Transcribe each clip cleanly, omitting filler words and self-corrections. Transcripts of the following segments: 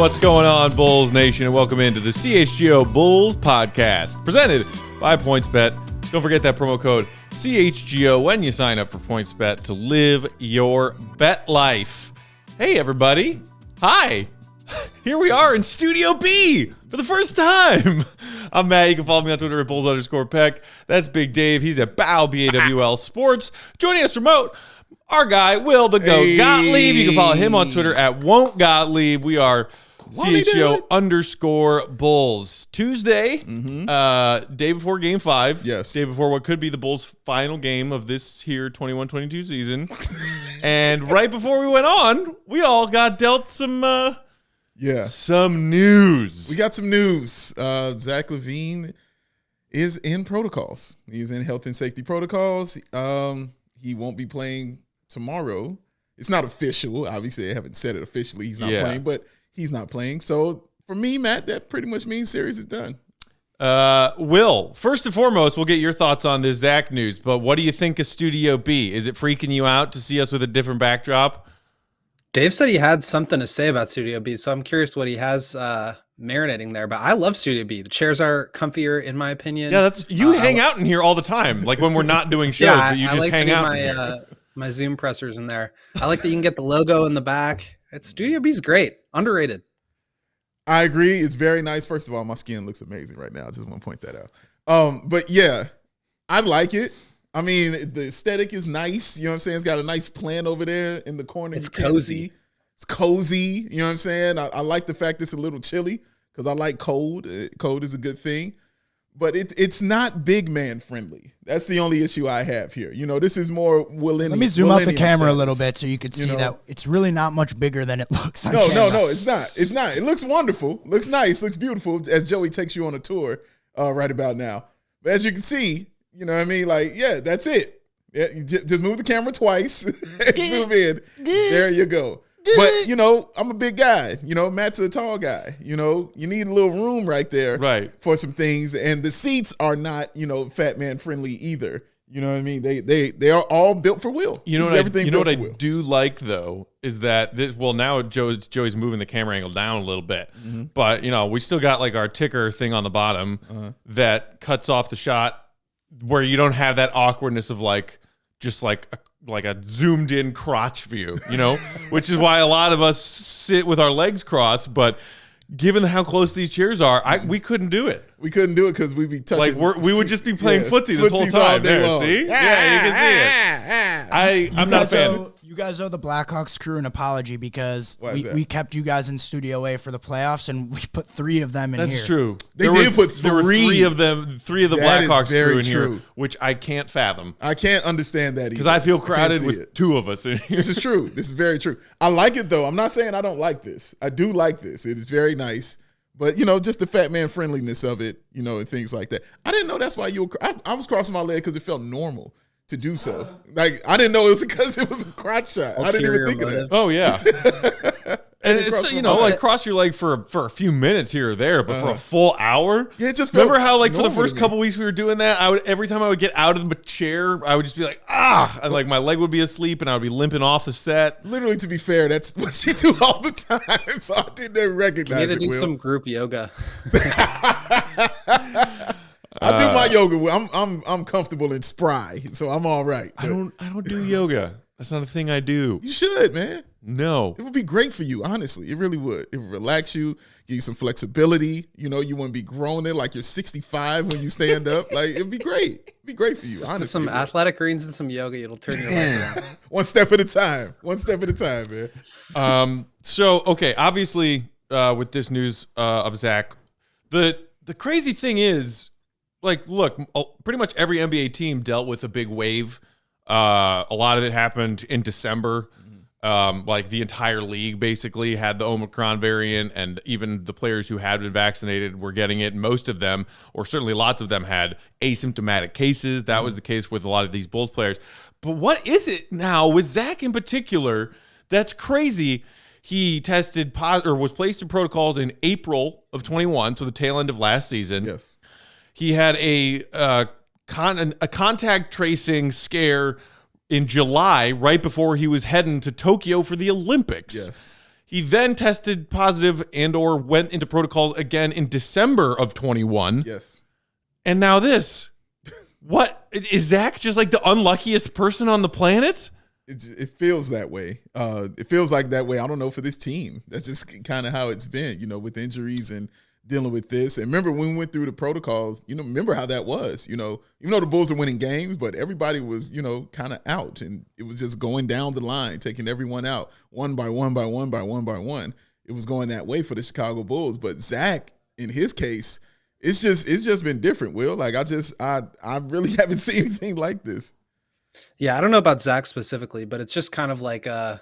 What's going on, Bulls Nation, and welcome into the CHGO Bulls Podcast, presented by PointsBet. Don't forget that promo code CHGO when you sign up for PointsBet to live your bet life. Hey, everybody. Hi. Here we are in Studio B for the first time. I'm Matt. You can follow me on Twitter at Bulls_Peck. That's Big Dave. He's at BAW, BAWL Sports. Joining us remote, our guy, Will the Goat Gottlieb. You can follow him on Twitter at Won't Gottlieb. We are CHGO_Bulls. Tuesday, day before Game 5. Yes. Day before what could be the Bulls' final game of this here 21-22 season. And right before we went on, we all got dealt some news. We got some news. Zach LaVine is in protocols. He's in health and safety protocols. He won't be playing tomorrow. It's not official. Obviously, they haven't said it officially. He's not playing, but he's not playing. So for me, Matt, that pretty much means series is done. Will, first and foremost, we'll get your thoughts on this Zach news, but what do you think of Studio B? Is it freaking you out to see us with a different backdrop? Dave said he had something to say about Studio B, so I'm curious what he has marinating there. But I love Studio B. The chairs are comfier, in my opinion. Yeah, that's you hang out in here all the time, like when we're not doing shows, but you just like hang out. My Zoom pressers in there. I like that you can get the logo in the back. Studio B's great, underrated. I agree. It's very nice. First of all, my skin looks amazing right now. I just want to point that out. But yeah, I like it. I mean, the aesthetic is nice. You know what I'm saying? It's got a nice plant over there in the corner. It's cozy. It's cozy. You know what I'm saying? I like the fact it's a little chilly because I like cold. Cold is a good thing. But it's not big man friendly. That's the only issue I have here. You know, this is more Let me zoom out the camera a little bit so you can see that it's really not much bigger than it looks on camera. No, it's not. It's not. It looks wonderful. Looks nice. Looks beautiful as Joey takes you on a tour right about now. But as you can see, you know what I mean? Like, yeah, that's it. Yeah, you just move the camera twice and zoom in. There you go. But, you know, I'm a big guy. You know, Matt's a tall guy. You know, you need a little room right there for some things. And the seats are not, you know, fat man friendly either. You know what I mean? They are all built for Will. You know what I do like, though, is that now Joey's moving the camera angle down a little bit. Mm-hmm. But, you know, we still got like our ticker thing on the bottom that cuts off the shot where you don't have that awkwardness of like just like a zoomed in crotch view, you know, which is why a lot of us sit with our legs crossed. But given how close these chairs are, we couldn't do it. We couldn't do it because we'd be touching. Like we would just be playing footsie this whole time. There, see? Yeah, you can see it. I'm not a fan. You guys owe the Blackhawks crew an apology because we kept you guys in Studio A for the playoffs and we put 3 of them in here. That's true. There were 3 of them, 3 of the Blackhawks crew in here, which I can't fathom. I can't understand that either. Because I feel crowded with 2 of us in here. This is true. This is very true. I like it, though. I'm not saying I don't like this. I do like this. It is very nice. But, you know, just the fat man friendliness of it, you know, and things like that. I didn't know that's why you were – I was crossing my leg because it felt normal to do so. Like, I didn't know it was because it was a crotch shot. I didn't even think of that. Oh, yeah. And it's, you know, like cross your leg for a few minutes here or there, but for a full hour? Yeah, it just remember how, like, for the first couple weeks we were doing that, every time I would get out of the chair, I would just be like, and like my leg would be asleep and I would be limping off the set. Literally, to be fair, that's what she do all the time, so I didn't recognize it. You need to do some group yoga. I do my yoga. I'm comfortable and spry, so I'm all right. I don't do yoga. That's not a thing I do. You should, man. No. It would be great for you, honestly. It really would. It would relax you, give you some flexibility. You know, you wouldn't be groaning like you're 65 when you stand up. Like, it'd be great. It'd be great for you, honestly. Some athletic greens and some yoga, it'll turn your life around. One step at a time. One step at a time, man. So, okay, obviously, with this news of Zach, the crazy thing is, like, look, pretty much every NBA team dealt with a big wave. A lot of it happened in December. Like the entire league basically had the Omicron variant, and even the players who had been vaccinated were getting it. Most of them, or certainly lots of them, had asymptomatic cases. That was the case with a lot of these Bulls players. But what is it now with Zach in particular that's crazy? He tested positive, or was placed in protocols in April of 21, so the tail end of last season. Yes. He had a contact tracing scare in July, right before he was heading to Tokyo for the Olympics. Yes. He then tested positive and or went into protocols again in December of 21. Yes. And now this. What? Is Zach just like the unluckiest person on the planet? It feels that way. It feels like that way. I don't know, for this team. That's just kind of how it's been, with injuries and dealing with this. And remember when we went through the protocols, remember how that was, even though the Bulls are winning games, but everybody was, kind of out, and it was just going down the line, taking everyone out one by one by one by one by one. It was going that way for the Chicago Bulls. But Zach, in his case, it's just been different, Will. Like I really haven't seen anything like this. Yeah, I don't know about Zach specifically, but it's just kind of like a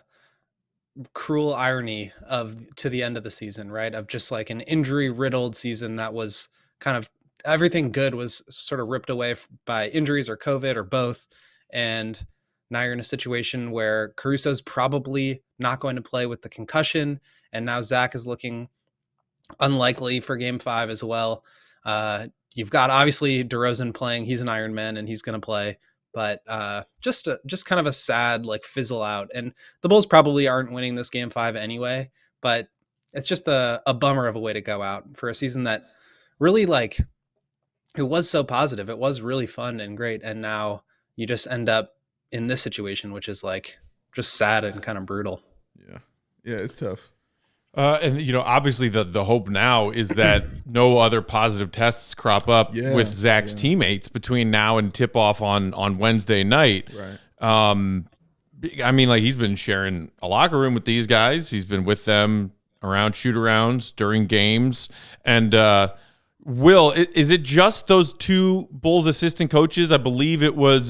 cruel irony to the end of the season, right? Of just like an injury riddled season that was kind of everything good was sort of ripped away by injuries or COVID or both. And now you're in a situation where Caruso's probably not going to play with the concussion. And now Zach is looking unlikely for game 5 as well. You've got obviously DeRozan playing. He's an Iron Man and he's going to play. But just kind of a sad like fizzle out. And the Bulls probably aren't winning this game 5 anyway, but it's just a bummer of a way to go out for a season that really like it was so positive. It was really fun and great. And now you just end up in this situation, which is like just sad and kind of brutal. Yeah, it's tough. And obviously the hope now is that no other positive tests crop up with Zach's teammates between now and tip off on Wednesday night. Right. I mean, like, he's been sharing a locker room with these guys. He's been with them around shoot-arounds during games. And Will, is it just those two Bulls assistant coaches? I believe it was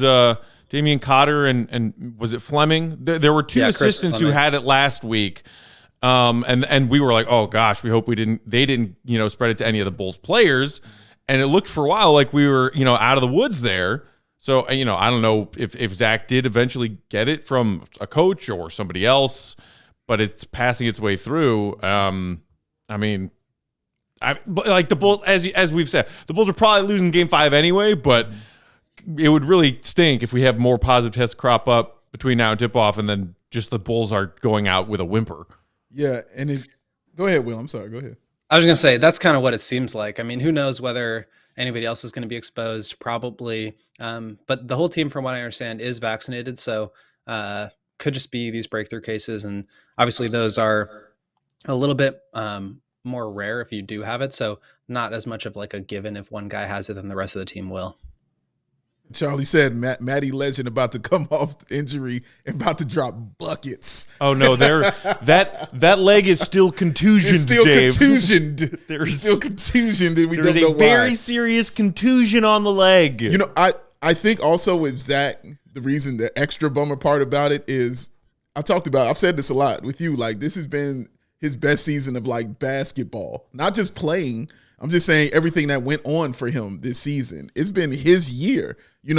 Damian Cotter and was it Fleming? There were two assistants who had it last week. And we were like, oh gosh, we hope they didn't, spread it to any of the Bulls players. And it looked for a while like we were, out of the woods there. So, I don't know if Zach did eventually get it from a coach or somebody else, but it's passing its way through. Like the Bulls, as we've said, the Bulls are probably losing game 5 anyway, but it would really stink if we have more positive tests crop up between now and tip off and then just the Bulls are going out with a whimper. Yeah, and go ahead, Will. I'm sorry. Go ahead. I was going to say, that's kind of what it seems like. I mean, who knows whether anybody else is going to be exposed, probably. But the whole team, from what I understand, is vaccinated. So could just be these breakthrough cases. And obviously those are a little bit more rare if you do have it. So not as much of like a given if one guy has it, then the rest of the team will. Charlie said Matty Legend about to come off injury and about to drop buckets. Oh no, that leg is still contusioned. It's still Dave. contusioned. There's still contusioned. We don't know why. There's a very serious contusion on the leg. I think also with Zach, the reason, the extra bummer part about it is I've said this a lot with you. Like, this has been his best season of like basketball, not just playing. I'm just saying everything that went on for him this season. It's been his year,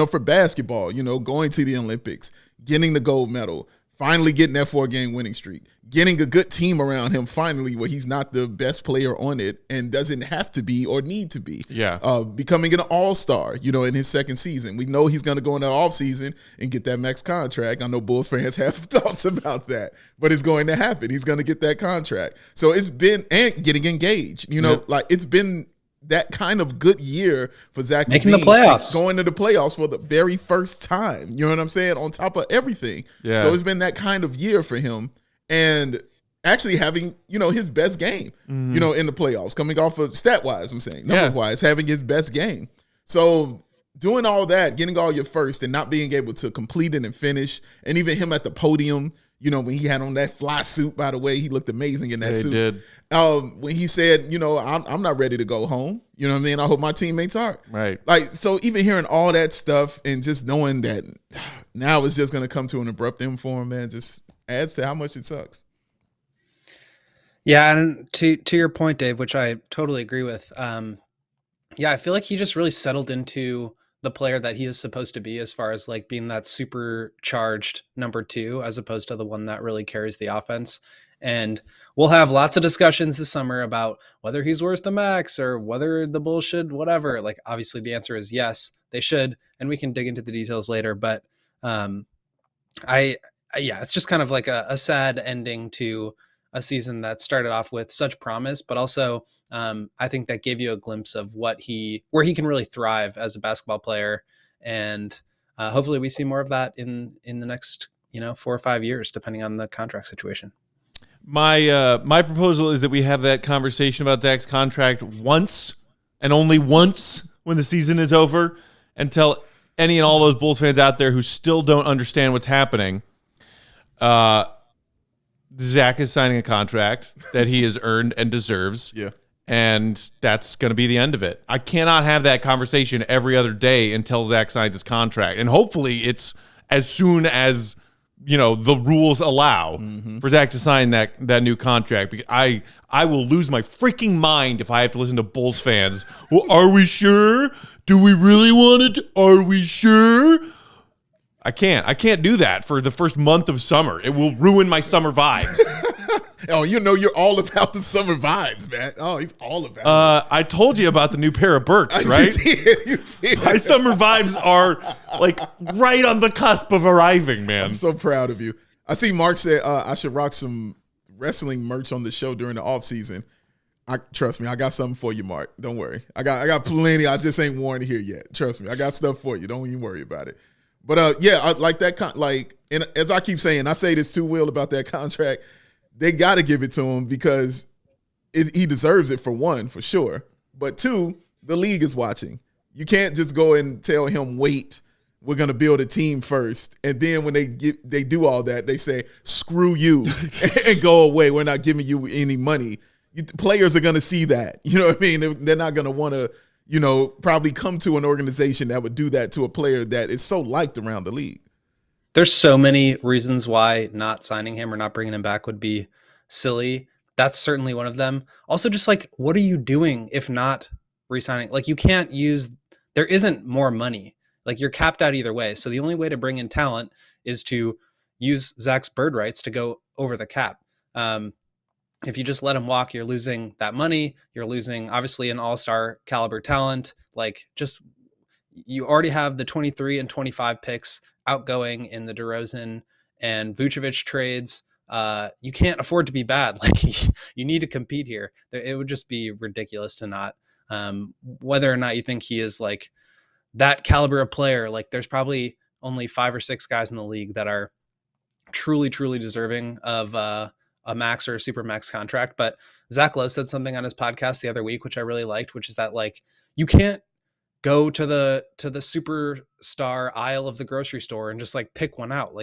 for basketball, going to the Olympics, getting the gold medal, finally getting that 4-game winning streak, getting a good team around him finally where he's not the best player on it and doesn't have to be or need to be. Yeah. Becoming an all-star, in his second season. We know he's going to go in that offseason and get that max contract. I know Bulls fans have thoughts about that, but it's going to happen. He's going to get that contract. So it's been, and getting engaged, like it's been that kind of good year for Zach making LaVine, the playoffs, going to the playoffs for the very first time. You know what I'm saying? On top of everything. Yeah. So it's been that kind of year for him, and actually having his best game. In the playoffs, coming off of stat wise, I'm saying number wise, having his best game. So doing all that, getting all your first, and not being able to complete it and finish, and even him at the podium. When he had on that fly suit, by the way, he looked amazing in that suit. He did. When he said, I'm not ready to go home. You know what I mean? I hope my teammates are. Right. Like, so even hearing all that stuff and just knowing that now it's just going to come to an abrupt end for him, man, just adds to how much it sucks. Yeah, and to your point, Dave, which I totally agree with. I feel like he just really settled into the player that he is supposed to be, as far as like being that supercharged number 2, as opposed to the one that really carries the offense. And we'll have lots of discussions this summer about whether he's worth the max or whether the Bulls should, whatever. Like, obviously the answer is yes, they should. And we can dig into the details later. But it's just kind of like a sad ending to a season that started off with such promise, but also I think that gave you a glimpse of where he can really thrive as a basketball player. And hopefully we see more of that in the next 4 or 5 years, depending on the contract situation. My proposal is that we have that conversation about Zach's contract once and only once when the season is over, and tell any and all those Bulls fans out there who still don't understand what's happening. Zach is signing a contract that he has earned and deserves. Yeah. And that's going to be the end of it. I cannot have that conversation every other day until Zach signs his contract. And hopefully it's as soon as, the rules allow for Zach to sign that new contract. Because I will lose my freaking mind if I have to listen to Bulls fans. Well, are we sure? Do we really want it? Are we sure? I can't do that for the first month of summer. It will ruin my summer vibes. Oh, you're all about the summer vibes, man. Oh, he's all about it. I told you about the new pair of Birks, right? You did. My summer vibes are like right on the cusp of arriving, man. I'm so proud of you. I see Mark said I should rock some wrestling merch on the show during the off season. Trust me, I got something for you, Mark. Don't worry. I got plenty. I just ain't worn it here yet. Trust me, I got stuff for you. Don't even worry about it. But I like that. And as I keep saying, I say this to Will about that contract. They got to give it to him because he deserves it, for one, for sure. But two, the league is watching. You can't just go and tell him, wait, we're going to build a team first. And then when they do all that, they say, screw you and go away. We're not giving you any money. Players are going to see that. You know what I mean? They're not going to want to, probably come to an organization that would do that to a player that is so liked around the league. There's so many reasons why not signing him or not bringing him back would be silly. That's certainly one of them. Also, just what are you doing if not re-signing? You can't there isn't more money. You're capped out either way. So the only way to bring in talent is to use Zach's bird rights to go over the cap. If you just let him walk, you're losing that money. You're losing, obviously, an all-star caliber talent. You already have the 23 and 25 picks outgoing in the DeRozan and Vucevic trades. You can't afford to be bad. You need to compete here. It would just be ridiculous to not. Whether or not you think he is that caliber of player, there's probably only 5 or 6 guys in the league that are truly, truly deserving of a max or a super max contract. But Zach Lowe said something on his podcast the other week, which I really liked, which is that you can't go to the superstar aisle of the grocery store and just pick one out.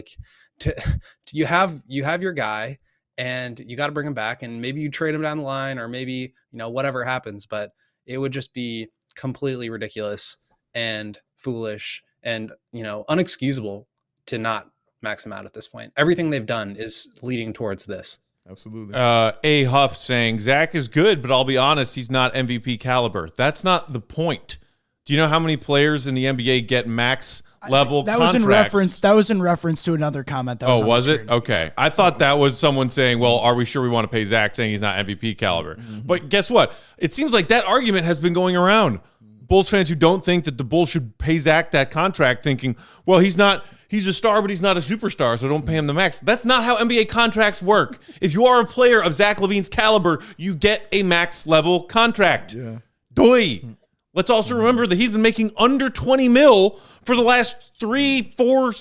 You have your guy and you got to bring him back, and maybe you trade him down the line, or maybe, whatever happens, but it would just be completely ridiculous and foolish and, unexcusable to not max him out at this point. Everything they've done is leading towards this. Absolutely. A Huff saying Zach is good, but I'll be honest, he's not MVP caliber. That's not the point. Do you know how many players in the NBA get max level contracts? That was in reference to another comment that was on was the it? screen. Okay. I thought that was someone saying, well, are we sure we want to pay Zach, saying he's not MVP caliber? Mm-hmm. But guess what? It seems like that argument has been going around. Bulls fans who don't think that the Bulls should pay Zach that contract, thinking, well, he's a star, but he's not a superstar, so don't pay him the max. That's not how NBA contracts work. If you are a player of Zach LaVine's caliber, you get a max level contract. Yeah. Doy. Let's also remember that he's been making under 20 mil for the last 4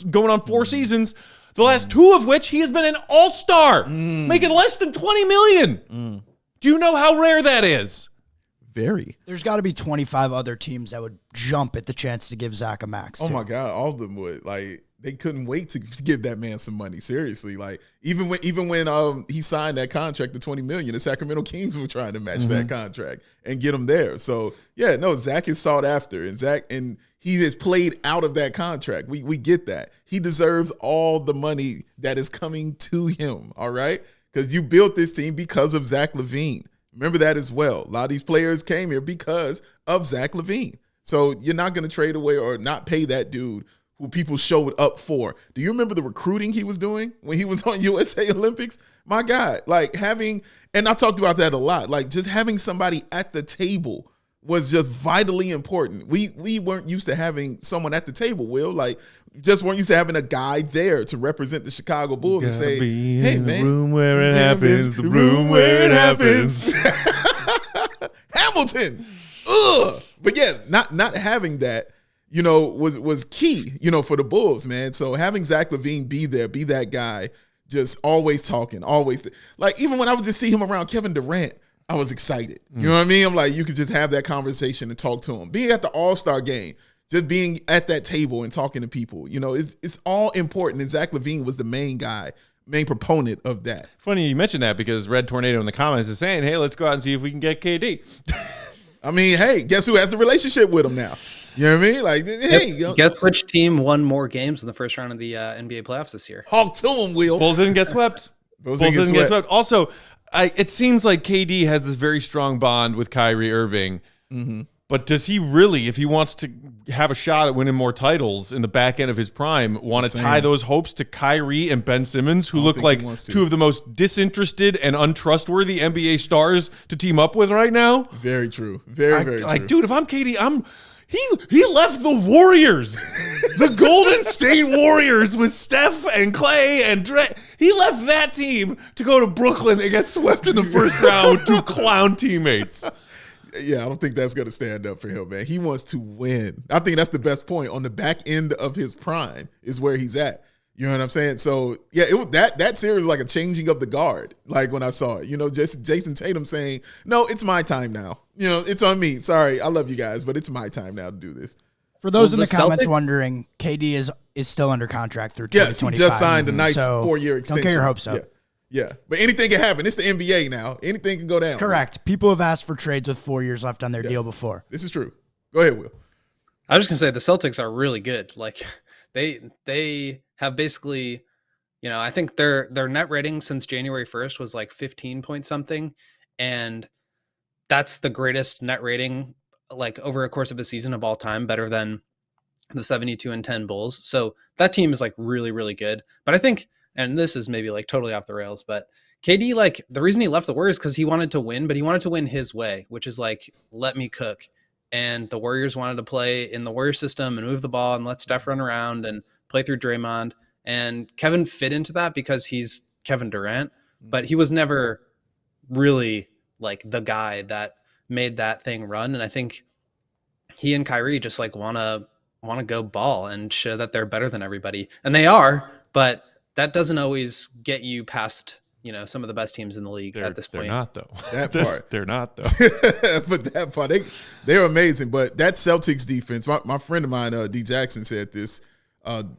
seasons, the last 2 of which he has been an all-star, making less than 20 million. Do you know how rare that is? Very. There's got to be 25 other teams that would jump at the chance to give Zach a max. Oh my God, all of them would. They couldn't wait to give that man some money. Seriously, even when he signed that contract, the $20 million, the Sacramento Kings were trying to match that contract and get him there. So yeah, no, Zach is sought after, and he has played out of that contract. We get that. He deserves all the money that is coming to him. All right, because you built this team because of Zach LaVine. Remember that as well. A lot of these players came here because of Zach LaVine. So you're not going to trade away or not pay that dude who people showed up for. Do you remember the recruiting he was doing when he was on USA Olympics? My God, and I talked about that a lot, just having somebody at the table was just vitally important. We weren't used to having someone at the table, Will. Like, just weren't used to having a guy there to represent the Chicago Bulls and say, hey, man. The room where it happens. The room where it happens. Hamilton. Ugh. But yeah, not having that, you know, was key, you know, for the Bulls, man. So having Zach LaVine be there, be that guy, just always talking, always. Like, even when I would just see him around Kevin Durant, I was excited. You know what I mean? I'm like, you could just have that conversation and talk to him. Being at the All-Star game, just being at that table and talking to people, you know, it's all important. And Zach LaVine was the main guy, main proponent of that. Funny you mentioned that because Red Tornado in the comments is saying, hey, let's go out and see if we can get KD. I mean, hey, guess who has the relationship with him now? You know what I mean? Like, hey. Guess which team won more games in the first round of the NBA playoffs this year? Hawk to him, Will. Bulls didn't get swept. Bulls didn't get swept. Also, it seems like KD has this very strong bond with Kyrie Irving. Mm-hmm. But does he really, if he wants to have a shot at winning more titles in the back end of his prime, want to tie those hopes to Kyrie and Ben Simmons, who look like two of the most disinterested and untrustworthy NBA stars to team up with right now? Very true. Very true. Like, dude, if I'm KD, he left the Warriors, the Golden State Warriors with Steph and Clay and Dre. He left that team to go to Brooklyn and get swept in the first round with two clown teammates. Yeah, I don't think that's going to stand up for him, man. He wants to win. I think that's the best point. On the back end of his prime is where he's at. You know what I'm saying? So, yeah, that series was like a changing of the guard, like when I saw it. You know, just Jason Tatum saying, no, it's my time now. You know, it's on me. Sorry, I love you guys, but it's my time now to do this. For those in the comments wondering, KD is still under contract through 2025. Yes, he just signed a nice 4-year extension. Don't get your hopes up. Yeah, but anything can happen. It's the NBA now. Anything can go down. Correct. People have asked for trades with 4 years left on their deal before. This is true. Go ahead, Will. I was just going to say the Celtics are really good. Like, they have basically, you know, I think their net rating since January 1st was like 15 point something. And that's the greatest net rating, like, over a course of a season of all time, better than the 72-10 Bulls. So that team is like really, really good. But I think, and this is maybe like totally off the rails, but KD, like, the reason he left the Warriors because he wanted to win, but he wanted to win his way, which is like, let me cook. And the Warriors wanted to play in the Warrior system and move the ball and let Steph run around and play through Draymond. And Kevin fit into that because he's Kevin Durant, but he was never really like the guy that made that thing run. And I think he and Kyrie just like want to go ball and show that they're better than everybody. And they are, but that doesn't always get you past, you know, some of the best teams in the league at this point. They're not, though. That part. They're not, though. But that part, they're amazing. But that Celtics defense, my friend of mine, D. Jackson, said this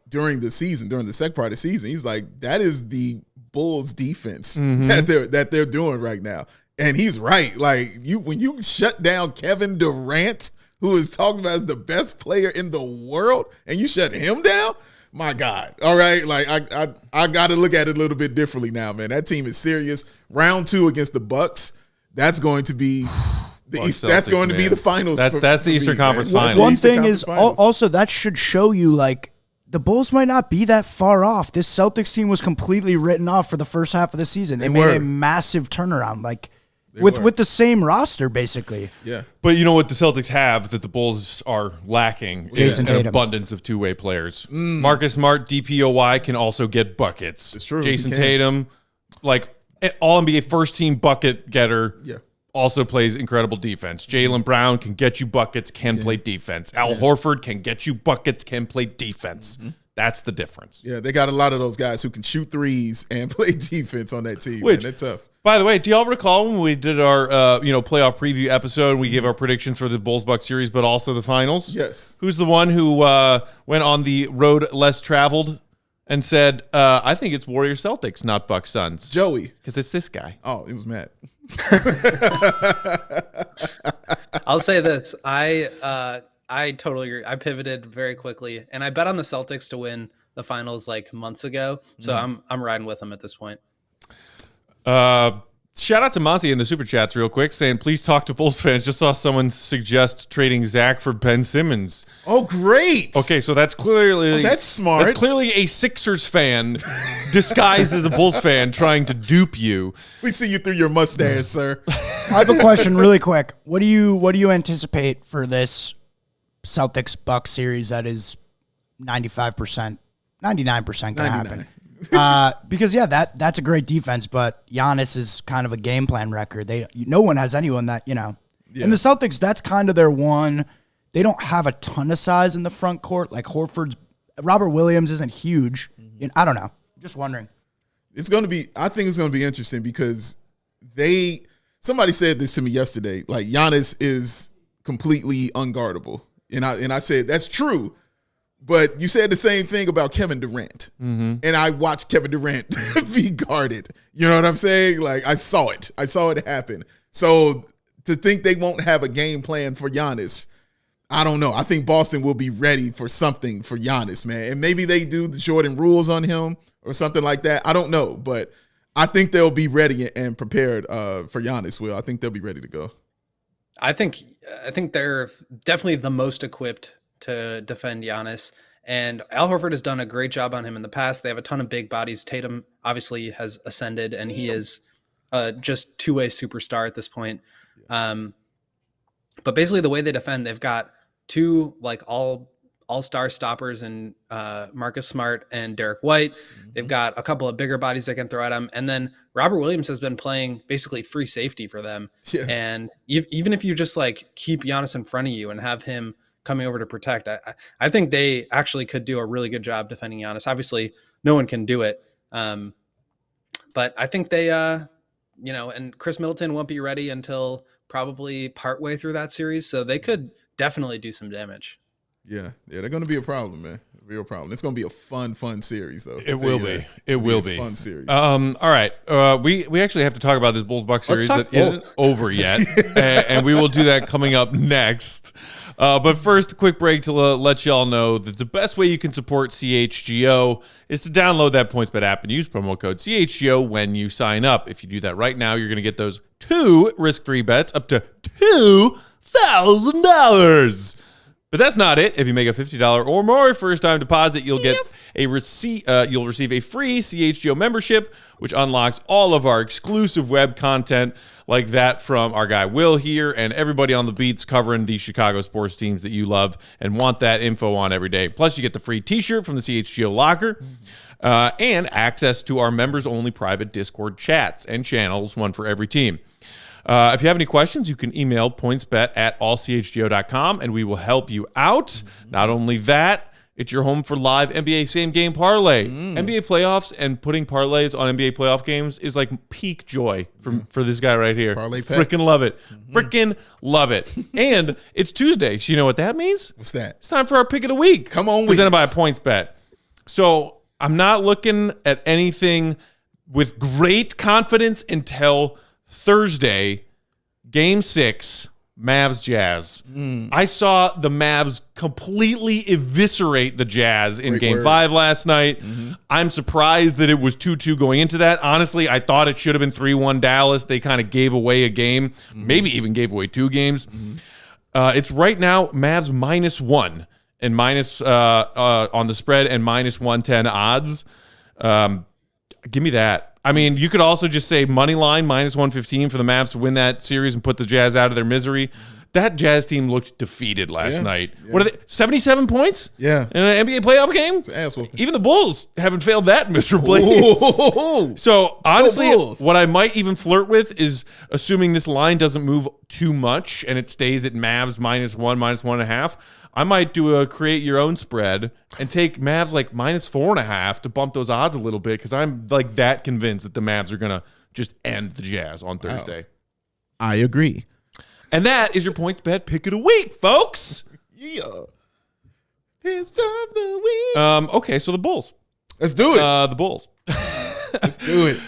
during the season, during the second part of the season. He's like, that is the Bulls defense that they're doing right now. And he's right. Like, when you shut down Kevin Durant, who is talked about as the best player in the world, and you shut him down, my God. All right. Like, I got to look at it a little bit differently now, man. That team is serious. Round 2 against the Bucks. That's going to be the that's going to be the finals. That's the Eastern Conference Finals. One thing is also that should show you, like, the Bulls might not be that far off. This Celtics team was completely written off for the first half of the season. They made a massive turnaround, like, with the same roster, basically. Yeah. But you know what the Celtics have that the Bulls are lacking? Jason Tatum. An abundance of two-way players. Marcus Smart, DPOY, can also get buckets. It's true. Jason Tatum, like, all-NBA first-team bucket getter, also plays incredible defense. Jaylen Brown can get you buckets, can play defense. Al Horford can get you buckets, can play defense. That's the difference. Yeah, they got a lot of those guys who can shoot threes and play defense on that team. Which, man, that's tough. By the way, do y'all recall when we did our playoff preview episode and we gave our predictions for the Bulls-Bucks series, but also the finals? Yes. Who's the one who went on the road less traveled and said, I think it's Warriors Celtics, not Bucks Suns? Joey. Because it's this guy. Oh, it was Matt. I'll say this. I totally agree. I pivoted very quickly, and I bet on the Celtics to win the finals like months ago. So I'm riding with them at this point. Shout out to Monty in the super chats real quick saying, please talk to Bulls fans. Just saw someone suggest trading Zach for Ben Simmons. Oh, great. Okay, so that's clearly that's smart. That's clearly a Sixers fan disguised as a Bulls fan trying to dupe you. We see you through your mustache, sir. I have a question really quick. What do you anticipate for this Celtics Bucks series that is 95%, 99% going to happen? Because that's a great defense, but Giannis is kind of a game plan record. No one has anyone that, and the Celtics, that's kind of their one. They don't have a ton of size in the front court. Like Robert Williams isn't huge. I don't know. Just wondering. I think it's going to be interesting because somebody said this to me yesterday, like Giannis is completely unguardable. And I said, that's true. But you said the same thing about Kevin Durant. And I watched Kevin Durant be guarded. You know what I'm saying? Like, I saw it. I saw it happen. So to think they won't have a game plan for Giannis, I don't know. I think Boston will be ready for something for Giannis, man. And maybe they do the Jordan rules on him or something like that. I don't know. But I think they'll be ready and prepared for Giannis, Will. I think they'll be ready to go. I think they're definitely the most equipped to defend Giannis. And Al Horford has done a great job on him in the past. They have a ton of big bodies. Tatum obviously has ascended, and he is just two-way superstar at this point. But basically the way they defend, they've got two like all-star stoppers in Marcus Smart and Derek White. They've got a couple of bigger bodies they can throw at him. And then Robert Williams has been playing basically free safety for them. Yeah. And even if you just like keep Giannis in front of you and have him coming over to protect, I think they actually could do a really good job defending Giannis. Obviously, no one can do it. But I think they, and Chris Middleton won't be ready until probably partway through that series. So they could definitely do some damage. Yeah, they're going to be a problem, man. A real problem. It's going to be a fun series, though. It will be. It will be. Fun series. All right. We actually have to talk about this Bulls-Bucks series that isn't over yet, and we will do that coming up next. But first, a quick break to let y'all know that the best way you can support CHGO is to download that PointsBet app and use promo code CHGO when you sign up. If you do that right now, you're going to get those 2 risk-free bets up to $2,000. But that's not it. If you make a $50 or more first-time deposit, you'll get a receipt. You'll receive a free CHGO membership, which unlocks all of our exclusive web content, like that from our guy Will here and everybody on the beats covering the Chicago sports teams that you love and want that info on every day. Plus, you get the free T-shirt from the CHGO locker and access to our members-only private Discord chats and channels, one for every team. If you have any questions, you can email pointsbet@allchgo.com, and we will help you out. Not only that, it's your home for live NBA same-game parlay. NBA playoffs and putting parlays on NBA playoff games is like peak joy for this guy right here. Parlay pet. Freaking love it. Freaking love it. And it's Tuesday, so you know what that means? What's that? It's time for our pick of the week. Come on, presented by PointsBet. So I'm not looking at anything with great confidence until Thursday, Game 6, Mavs Jazz. I saw the Mavs completely eviscerate the Jazz in Game 5 last night. I'm surprised that it was 2-2 going into that. Honestly, I thought it should have been 3-1 Dallas. They kind of gave away a game, maybe even gave away 2 games. It's right now Mavs -1 and minus on the spread and -110 odds. Give me that. I mean, you could also just say money line -115 for the Mavs to win that series and put the Jazz out of their misery. That Jazz team looked defeated last night. Yeah. What are they? 77 points? Yeah. In an NBA playoff game? It's an ass whooping. Even the Bulls haven't failed that miserably. So, honestly, what I might even flirt with is assuming this line doesn't move too much and it stays at Mavs -1, -1.5. I might do a create your own spread and take Mavs like -4.5 to bump those odds a little bit because I'm like that convinced that the Mavs are going to just end the Jazz on Thursday. I agree. And that is your PointsBet pick of the week, folks. Yeah. Pick of the week. Okay, so the Bulls. Let's do it. The Bulls. Let's do it.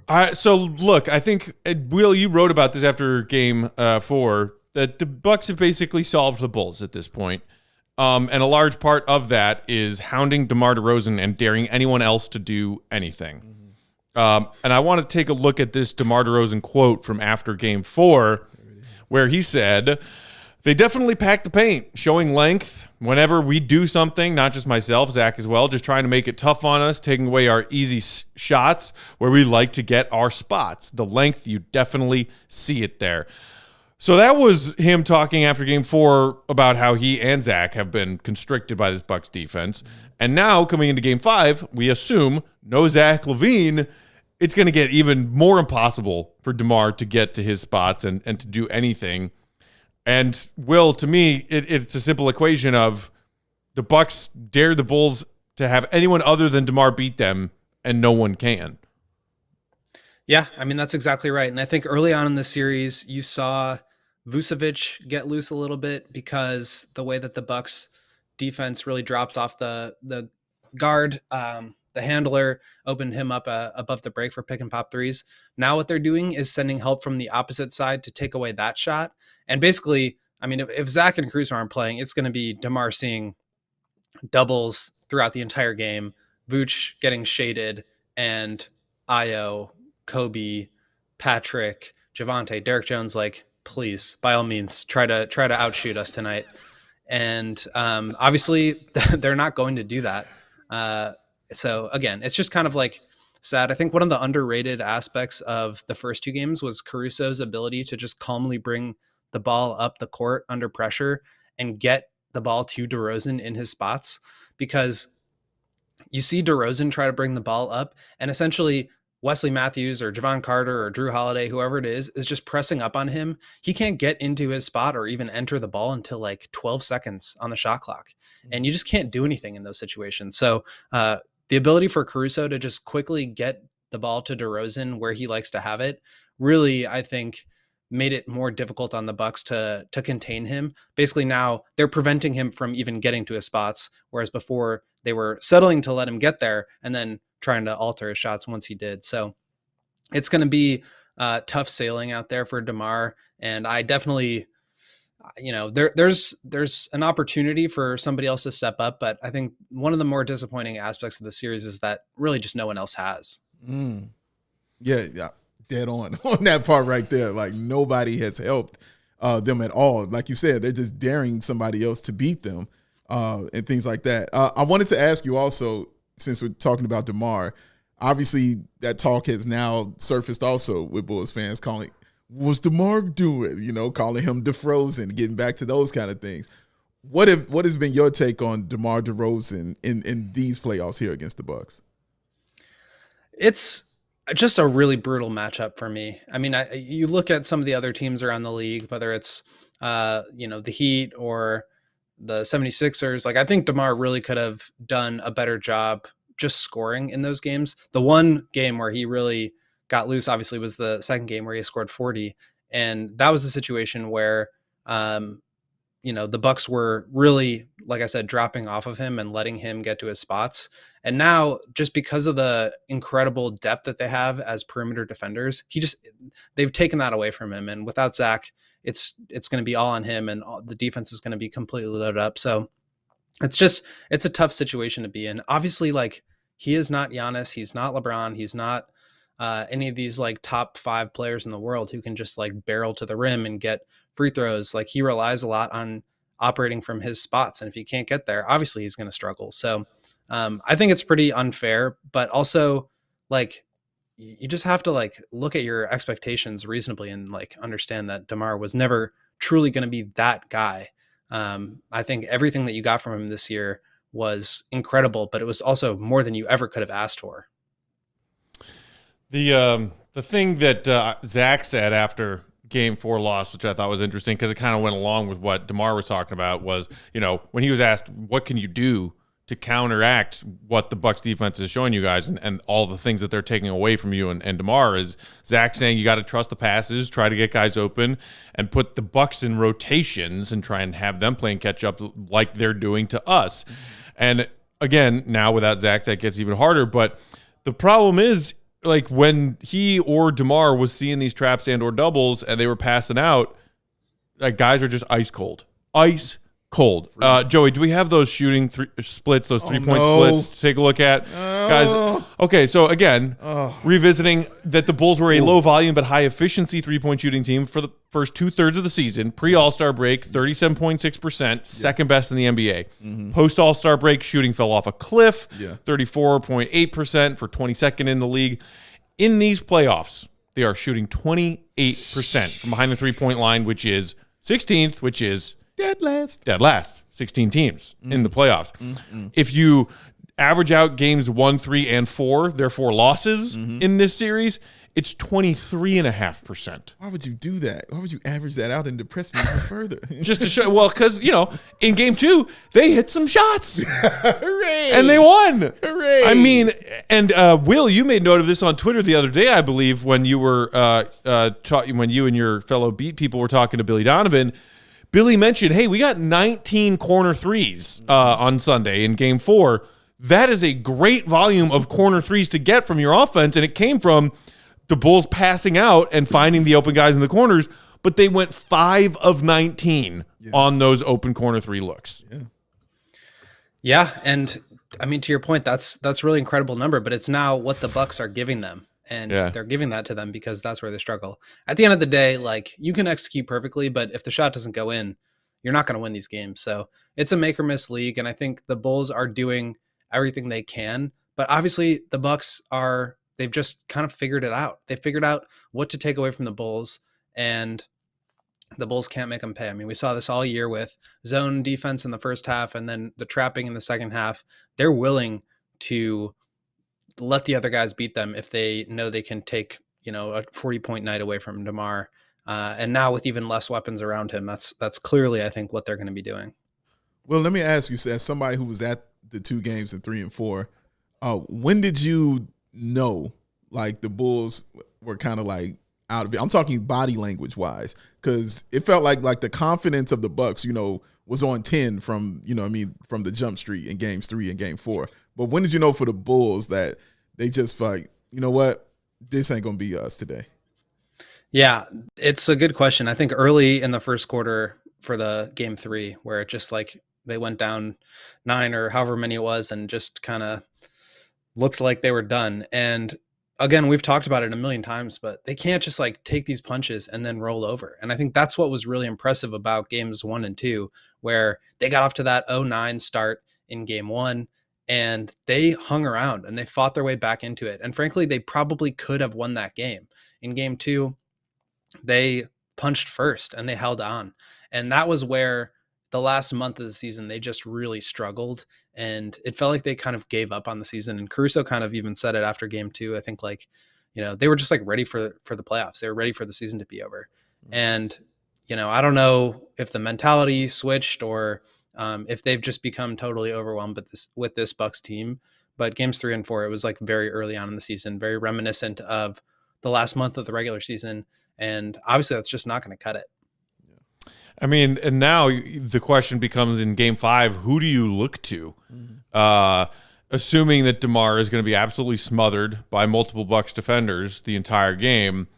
All right, so look, I think, Will, you wrote about this after Game 4, that the Bucks have basically solved the Bulls at this point. And a large part of that is hounding DeMar DeRozan and daring anyone else to do anything. And I want to take a look at this DeMar DeRozan quote from after Game 4, where he said, They definitely pack the paint, showing length whenever we do something, not just myself, Zach as well, just trying to make it tough on us, taking away our easy shots where we like to get our spots. The length, you definitely see it there. So that was him talking after Game 4 about how he and Zach have been constricted by this Bucks defense. And now coming into Game 5, we assume no Zach LaVine. It's going to get even more impossible for DeMar to get to his spots and to do anything. And Will, to me, it's a simple equation of the Bucks dare the Bulls to have anyone other than DeMar beat them, and no one can. Yeah, I mean, that's exactly right. And I think early on in the series, you saw Vucevic get loose a little bit because the way that the Bucks defense really dropped off the guard, the handler opened him up above the break for pick and pop threes. Now what they're doing is sending help from the opposite side to take away that shot. And basically, I mean, if Zach and Cruz aren't playing, it's going to be DeMar seeing doubles throughout the entire game, Vooch getting shaded, and Io, Kobe, Patrick, Javante, Derek Jones, like, please, by all means, try to outshoot us tonight. And obviously, they're not going to do that. So again, it's just kind of like sad. I think one of the underrated aspects of the first two games was Caruso's ability to just calmly bring the ball up the court under pressure and get the ball to DeRozan in his spots, because you see DeRozan try to bring the ball up, and essentially Wesley Matthews or Javon Carter or Drew Holiday, whoever it is just pressing up on him. He can't get into his spot or even enter the ball until like 12 seconds on the shot clock. And you just can't do anything in those situations. So the ability for Caruso to just quickly get the ball to DeRozan where he likes to have it really, I think, made it more difficult on the Bucks to contain him. Basically now they're preventing him from even getting to his spots, whereas before they were settling to let him get there and then trying to alter his shots once he did. So it's going to be tough sailing out there for DeMar. And I definitely, there's an opportunity for somebody else to step up. But I think one of the more disappointing aspects of the series is that really just no one else has. Yeah. Dead on that part right there. Like, nobody has helped them at all. Like you said, they're just daring somebody else to beat them and things like that. I wanted to ask you also, since we're talking about DeMar, obviously that talk has now surfaced also with Bulls fans calling, what's DeMar doing? Calling him DeFrozen, getting back to those kind of things. What has been your take on DeMar DeRozan in these playoffs here against the Bucks? It's just a really brutal matchup for me. I mean, you look at some of the other teams around the league, whether it's, the Heat or the 76ers. Like, I think DeMar really could have done a better job just scoring in those games. The one game where he really got loose, obviously, was the second game where he scored 40. And that was a situation where, the Bucks were really, like I said, dropping off of him and letting him get to his spots. And now, just because of the incredible depth that they have as perimeter defenders, they've taken that away from him. And without Zach, it's going to be all on him, and the defense is going to be completely loaded up. So it's a tough situation to be in. Obviously, like, he is not Giannis, he's not LeBron, he's not any of these like top 5 players in the world who can just like barrel to the rim and get free throws. Like, he relies a lot on operating from his spots, and if he can't get there, obviously he's going to struggle. So I think it's pretty unfair, but also, like, you just have to like look at your expectations reasonably and like understand that DeMar was never truly going to be that guy. I think everything that you got from him this year was incredible, but it was also more than you ever could have asked for. The thing that Zach said after Game 4 loss, which I thought was interesting because it kind of went along with what DeMar was talking about, was, when he was asked, what can you do to counteract what the Bucks defense is showing you guys and all the things that they're taking away from you and DeMar, is Zach saying you got to trust the passes, try to get guys open, and put the Bucks in rotations and try and have them playing catch up like they're doing to us. And again, now without Zach, that gets even harder. But the problem is, like, when he or DeMar was seeing these traps and or doubles and they were passing out, like, guys are just ice Cold. Joey, do we have those shooting splits, those 3-point splits to take a look at? Guys, okay, so again, revisiting that the Bulls were a low volume but high efficiency 3-point shooting team for the first 2/3 of the season. Pre-All-Star break, 37.6%, second best in the NBA. Post-All-Star break, shooting fell off a cliff, 34.8% for 22nd in the league. In these playoffs, they are shooting 28% from behind the 3-point line, which is 16th, which is dead last. 16 teams in the playoffs. If you average out games 1, 3, and 4, their 4 losses in this series, it's 23.5%. Why would you do that? Why would you average that out and depress me even further? Just to show, well, because, in game 2, they hit some shots. Hooray! And they won. Hooray! I mean, and Will, you made note of this on Twitter the other day, I believe, when you were when you and your fellow beat people were talking to Billy Donovan. Billy mentioned, hey, we got 19 corner threes on Sunday in game 4. That is a great volume of corner threes to get from your offense, and it came from the Bulls passing out and finding the open guys in the corners, but they went 5 of 19 on those open corner 3 looks. Yeah, and I mean, to your point, that's a really incredible number, but it's now what the Bucks are giving them. And they're giving that to them because that's where they struggle. At the end of the day, like, you can execute perfectly, but if the shot doesn't go in, you're not going to win these games. So it's a make or miss league. And I think the Bulls are doing everything they can, but obviously the Bucks they've just kind of figured it out. They figured out what to take away from the Bulls, and the Bulls can't make them pay. I mean, we saw this all year with zone defense in the first half and then the trapping in the second half. They're willing to let the other guys beat them if they know they can take, a 40-point night away from DeMar. And now with even less weapons around him, that's clearly, I think, what they're going to be doing. Well, let me ask you, as somebody who was at the 2 games in 3 and 4, when did you know, like, the Bulls were kind of like out of it? I'm talking body language wise, because it felt like the confidence of the Bucks, was on 10 from, from the jump street in games 3 and game 4. But when did you know for the Bulls that they just like, you know what, this ain't going to be us today? Yeah, it's a good question. I think early in the first quarter for the game 3, where it just like they went down 9 or however many it was and just kind of looked like they were done. And again, we've talked about it a million times, but they can't just like take these punches and then roll over. And I think that's what was really impressive about games 1 and 2, where they got off to that 0-9 start in game 1. And they hung around and they fought their way back into it. And frankly, they probably could have won that game. In game 2, they punched first and they held on. And that was where the last month of the season, they just really struggled. And it felt like they kind of gave up on the season. And Caruso kind of even said it after game 2. I think they were just like ready for the playoffs. They were ready for the season to be over. And, I don't know if the mentality switched or if they've just become totally overwhelmed with this Bucks team. But games 3 and 4, it was like very early on in the season, very reminiscent of the last month of the regular season. And obviously that's just not going to cut it. I mean, and now the question becomes in game 5, who do you look to? Assuming that DeMar is going to be absolutely smothered by multiple Bucks defenders the entire game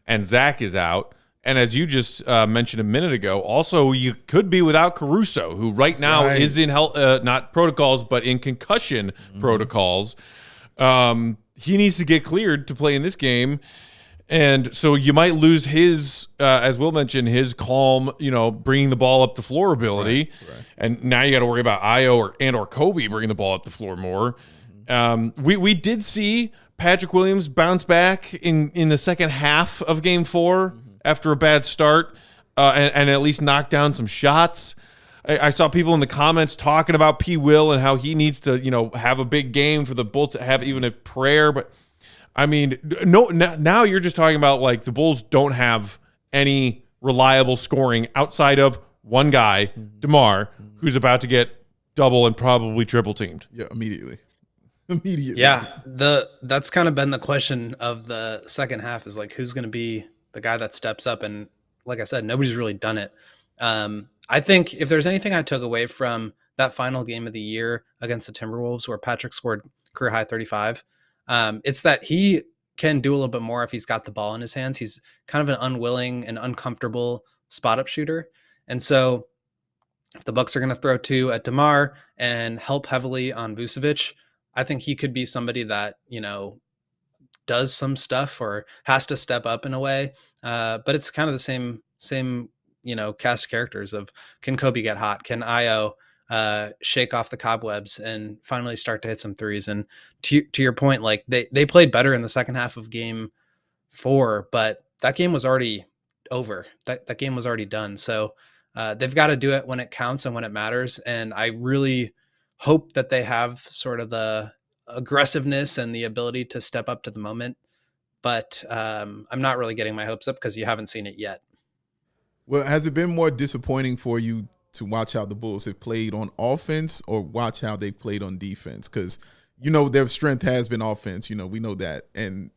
and Zach is out. And as you just mentioned a minute ago, also you could be without Caruso, who right now is in not protocols, but in concussion protocols. He needs to get cleared to play in this game. And so you might lose his, as Will mentioned, his calm, bringing the ball up the floor ability. Right. And now you got to worry about Io or Kobe bringing the ball up the floor more. We did see Patrick Williams bounce back in the second half of game 4 after a bad start and at least knock down some shots. I saw people in the comments talking about P. Will and how he needs to, have a big game for the Bulls to have even a prayer. But I mean, now you're just talking about like the Bulls don't have any reliable scoring outside of one guy, DeMar, who's about to get double and probably triple teamed. Yeah, immediately. Yeah, that's kind of been the question of the second half, is like, who's going to be the guy that steps up? And like I said, nobody's really done it. I think if there's anything I took away from that final game of the year against the Timberwolves, where Patrick scored career high 35, it's that he can do a little bit more if he's got the ball in his hands. He's kind of an unwilling and uncomfortable spot up shooter. And so if the Bucks are going to throw 2 at DeMar and help heavily on Vucevic, I think he could be somebody that, does some stuff or has to step up in a way. But it's kind of the same, cast of characters of, can Kobe get hot? Can Io shake off the cobwebs and finally start to hit some threes? And to your point, like they played better in the second half of game 4, but that game was already over. That game was already done. So they've got to do it when it counts and when it matters. And I really hope that they have sort of the aggressiveness and the ability to step up to the moment. But I'm not really getting my hopes up because you haven't seen it yet. Well, has it been more disappointing for you to watch how the Bulls have played on offense or watch how they've played on defense? Because, their strength has been offense. We know that. And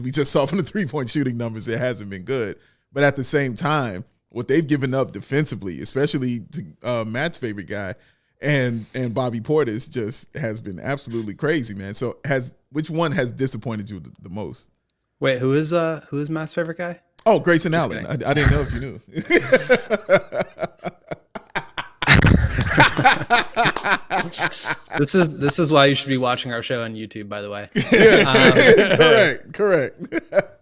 we just saw from the three-point shooting numbers, it hasn't been good. But at the same time, what they've given up defensively, especially to Matt's favorite guy, and Bobby Portis, just has been absolutely crazy, man. So which one has disappointed you the most? Wait, who is Matt's favorite guy? Oh, Grayson Allen. I didn't know if you knew. This is why you should be watching our show on YouTube, by the way. Yes, correct.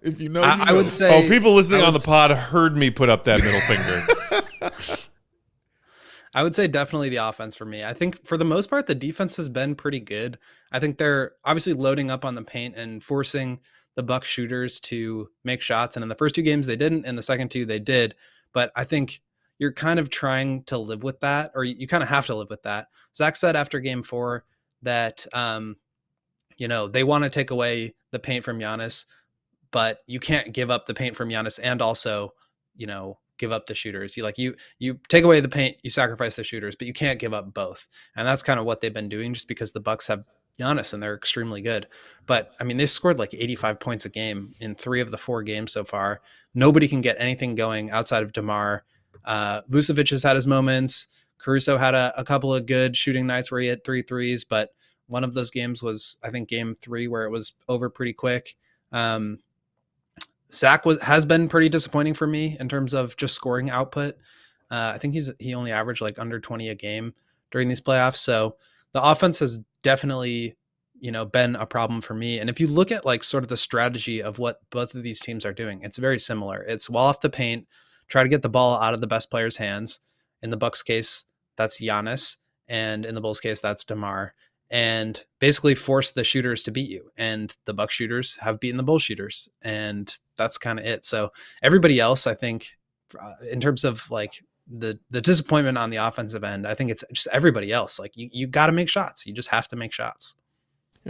If you know, I would say. Oh, people listening on the pod heard me put up that middle finger. I would say definitely the offense for me. I think for the most part, the defense has been pretty good. I think they're obviously loading up on the paint and forcing the Bucks shooters to make shots. And in the first 2 games, they didn't. In the second 2, they did. But I think you're kind of trying to live with that, or you kind of have to live with that. Zach said after game 4 that, they want to take away the paint from Giannis, but you can't give up the paint from Giannis and also, give up the shooters. You take away the paint, you sacrifice the shooters, but you can't give up both. And that's kind of what they've been doing, just because the Bucks have Giannis and they're extremely good. But I mean, they scored like 85 points a game in 3 of the 4 games so far. Nobody can get anything going outside of DeMar. Vucevic has had his moments. Caruso had a couple of good shooting nights where he hit 3 threes, but one of those games was, I think, game 3, where it was over pretty quick. Zach has been pretty disappointing for me in terms of just scoring output. I think he only averaged like under 20 a game during these playoffs. So the offense has definitely, been a problem for me. And if you look at like sort of the strategy of what both of these teams are doing, it's very similar. It's wall off the paint, try to get the ball out of the best player's hands. In the Bucks case, that's Giannis. And in the Bulls case, that's DeMar. And basically force the shooters to beat you. And the Bucks shooters have beaten the Bulls shooters. And that's kind of it. So everybody else, I think, in terms of like the disappointment on the offensive end, I think it's just everybody else. Like you got to make shots. You just have to make shots.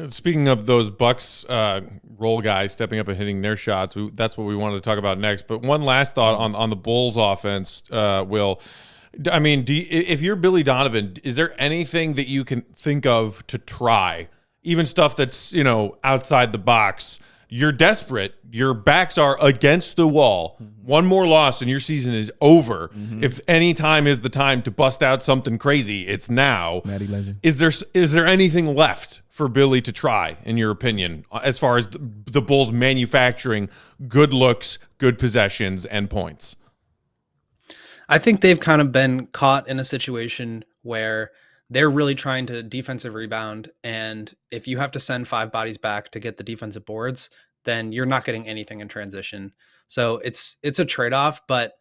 Speaking of those Bucks role guys stepping up and hitting their shots, that's what we wanted to talk about next. But one last thought on the Bulls offense, Will. I mean, if you're Billy Donovan, is there anything that you can think of to try, even stuff that's, outside the box? You're desperate. Your backs are against the wall. Mm-hmm. One more loss and your season is over. Mm-hmm. If any time is the time to bust out something crazy, it's now. Matty Legend. Is there anything left for Billy to try, in your opinion, as far as the Bulls manufacturing good looks, good possessions, and points? I think they've kind of been caught in a situation where they're really trying to defensive rebound. And if you have to send 5 bodies back to get the defensive boards, then you're not getting anything in transition. So it's a trade-off, but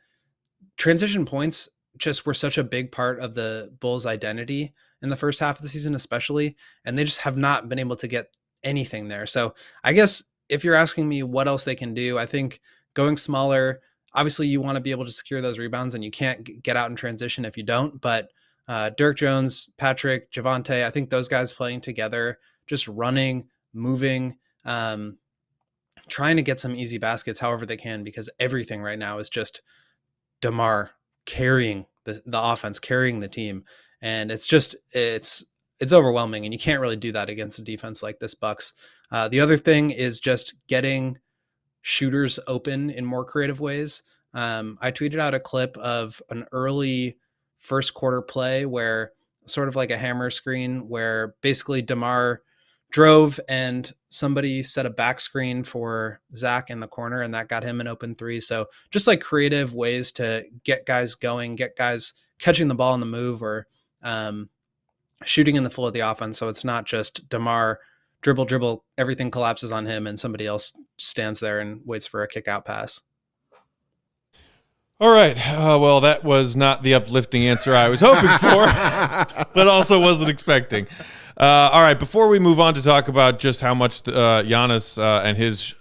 transition points just were such a big part of the Bulls' identity in the first half of the season, especially, and they just have not been able to get anything there. So I guess if you're asking me what else they can do, I think going smaller, obviously you want to be able to secure those rebounds, and you can't get out in transition if you don't, but Dirk Jones, Patrick, Javante, I think those guys playing together, just running, moving, trying to get some easy baskets however they can, because everything right now is just DeMar carrying the offense, carrying the team. And it's overwhelming, and you can't really do that against a defense like this Bucks. The other thing is just getting shooters open in more creative ways. I tweeted out a clip of an early first quarter play where sort of like a hammer screen where basically DeMar drove and somebody set a back screen for Zach in the corner, and that got him an open 3. So just like creative ways to get guys going, get guys catching the ball on the move or shooting in the flow of the offense. So it's not just DeMar dribble, everything collapses on him and somebody else stands there and waits for a kick out pass. All right. Well, that was not the uplifting answer I was hoping for, but also wasn't expecting. All right. Before we move on to talk about just how much Giannis and his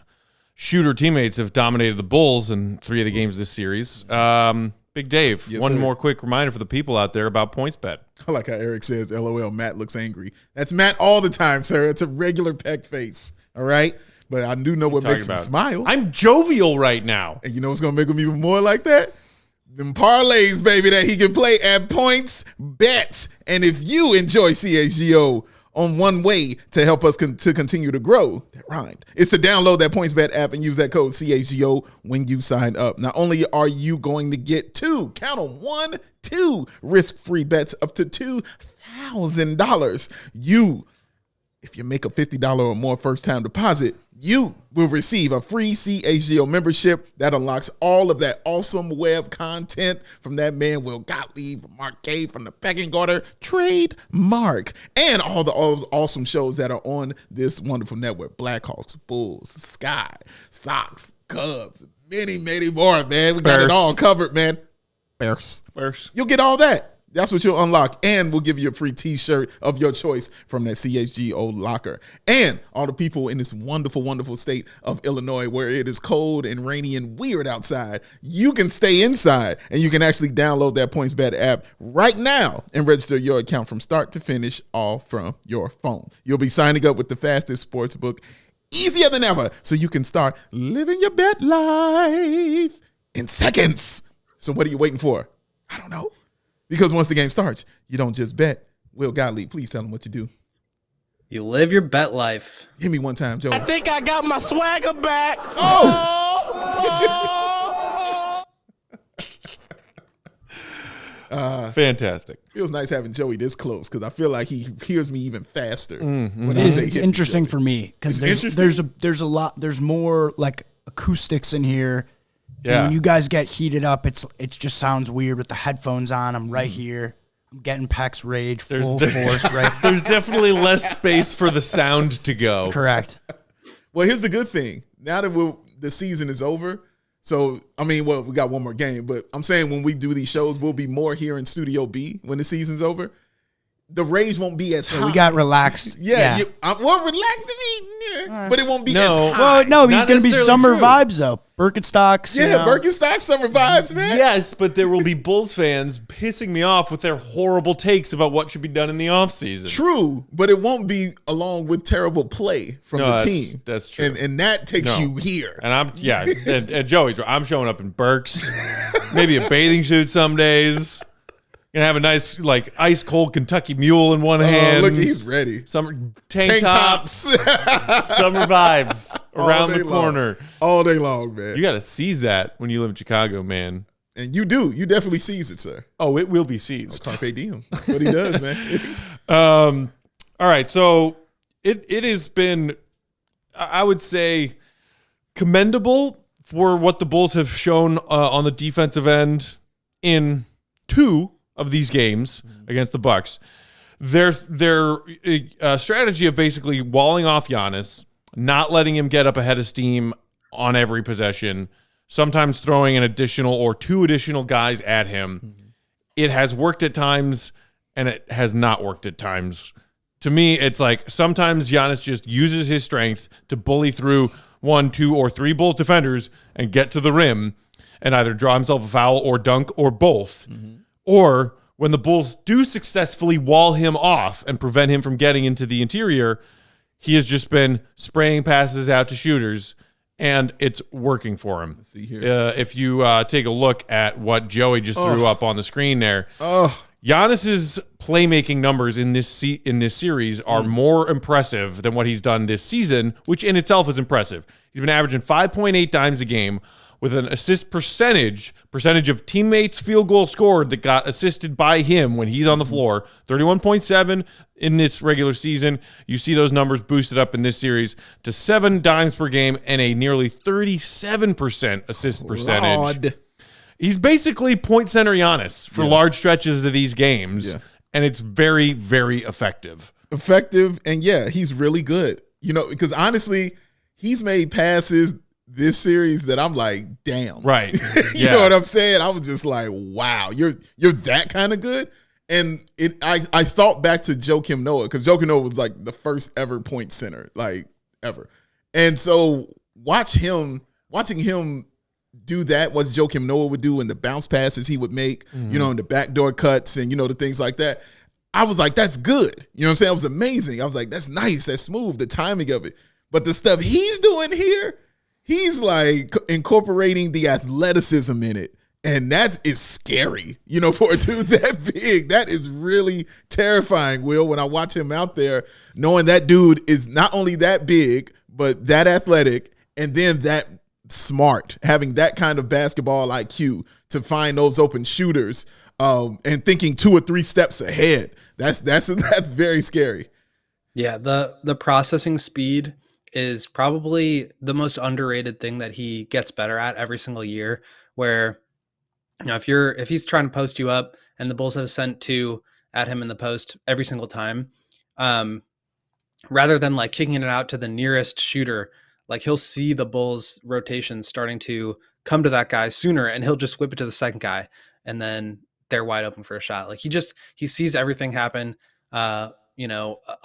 shooter teammates have dominated the Bulls in 3 of the games this series, Big Dave, one more quick reminder for the people out there about PointsBet. I like how Eric says, LOL, Matt looks angry. That's Matt all the time, sir. It's a regular peck face, all right? But I do know what makes him smile. I'm jovial right now. And you know what's going to make him even more like that? Them parlays, baby, that he can play at PointsBet. And if you enjoy CHGO, on one way to help us to continue to grow, that rhymed, is to download that PointsBet app and use that code CHGO when you sign up. Not only are you going to get two risk-free bets up to $2,000. If you make a $50 or more first-time deposit, you will receive a free CHGO membership that unlocks all of that awesome web content from that man Will Gottlieb, from Mark K, from the Pecking Order, trademark, and all the awesome shows that are on this wonderful network. Blackhawks, Bulls, Sky, Sox, Cubs, many, many more, man. We got it all covered, man. Bears. You'll get all that. That's what you'll unlock. And we'll give you a free t-shirt of your choice from that CHGO locker. And all the people in this wonderful, wonderful state of Illinois where it is cold and rainy and weird outside, you can stay inside and you can actually download that PointsBet app right now and register your account from start to finish, all from your phone. You'll be signing up with the fastest sports book, easier than ever, so you can start living your bet life in seconds. So what are you waiting for? I don't know. Because once the game starts, you don't just bet. Will Gottlieb, please tell them what you do. You live your bet life. Hit me one time, Joe. I think I got my swagger back. Fantastic. Feels nice having Joey this close because I feel like he hears me even faster. It's interesting for me because there's a lot. There's more like acoustics in here. Yeah. And when you guys get heated up, it just sounds weird with the headphones on. I'm right here. I'm getting Pax Rage full force, right? There's definitely less space for the sound to go. Correct. Well, here's the good thing. Now that the season is over, so, we got one more game, but I'm saying when we do these shows, we'll be more here in Studio B when the season's over. The rage won't be as hot. We got relaxed. Yeah. Relaxed to me, but it won't be as hot. Well, no, he's going to be summer vibes, though. Birkenstocks. Yeah, Birkenstocks, summer vibes, man. Yes, but there will be Bulls fans pissing me off with their horrible takes about what should be done in the offseason. True, but it won't be along with terrible play from the team. That's true. And that takes you here. And and Joey's right. I'm showing up in Birks, maybe a bathing suit some days. Gonna have a nice, ice cold Kentucky Mule in one hand. Look, he's ready. Summer tank tops, summer vibes around the corner all day long, man. You got to seize that when you live in Chicago, man. And you do. You definitely seize it, sir. Oh, it will be seized. Carpe diem. That's what he does, man. All right, so it has been, I would say, commendable for what the Bulls have shown on the defensive end in 2 of these games against the Bucks. Their strategy of basically walling off Giannis, not letting him get up ahead of steam on every possession, sometimes throwing an additional or 2 additional guys at him. It has worked at times and it has not worked at times. To me, it's like sometimes Giannis just uses his strength to bully through 1, 2, or 3 Bulls defenders and get to the rim and either draw himself a foul or dunk or both. Or when the Bulls do successfully wall him off and prevent him from getting into the interior, he has just been spraying passes out to shooters, and it's working for him. Let's see here. If you take a look at what Joey just threw up on the screen there, Giannis's playmaking numbers in this series are more impressive than what he's done this season, which in itself is impressive. He's been averaging 5.8 dimes a game, with an assist percentage of teammates' field goal scored that got assisted by him when he's on the floor, 31.7 in this regular season. You see those numbers boosted up in this series to 7 dimes per game and a nearly 37% assist percentage. He's basically point center Giannis for large stretches of these games, and it's very, very effective. And he's really good. Because honestly, he's made passes this series that I'm like, damn. Right. You know what I'm saying? I was just like, wow, you're that kind of good. And I thought back to Joakim Noah, because Joakim Noah was like the first ever point center, like ever. And so watching him do that, what Joakim Noah would do, and the bounce passes he would make, and the backdoor cuts and, the things like that. I was like, that's good. You know what I'm saying? It was amazing. I was like, that's nice. That's smooth. The timing of it. But the stuff he's doing here, he's like incorporating the athleticism in it. And that is scary, for a dude that big. That is really terrifying, Will, when I watch him out there, knowing that dude is not only that big, but that athletic, and then that smart, having that kind of basketball IQ to find those open shooters, and thinking 2 or 3 steps ahead. That's very scary. Yeah, the processing speed is probably the most underrated thing that he gets better at every single year, where if he's trying to post you up and the Bulls have sent 2 at him in the post every single time, rather than like kicking it out to the nearest shooter, like he'll see the Bulls rotation starting to come to that guy sooner, and he'll just whip it to the second guy, and then they're wide open for a shot. Like he sees everything happen, a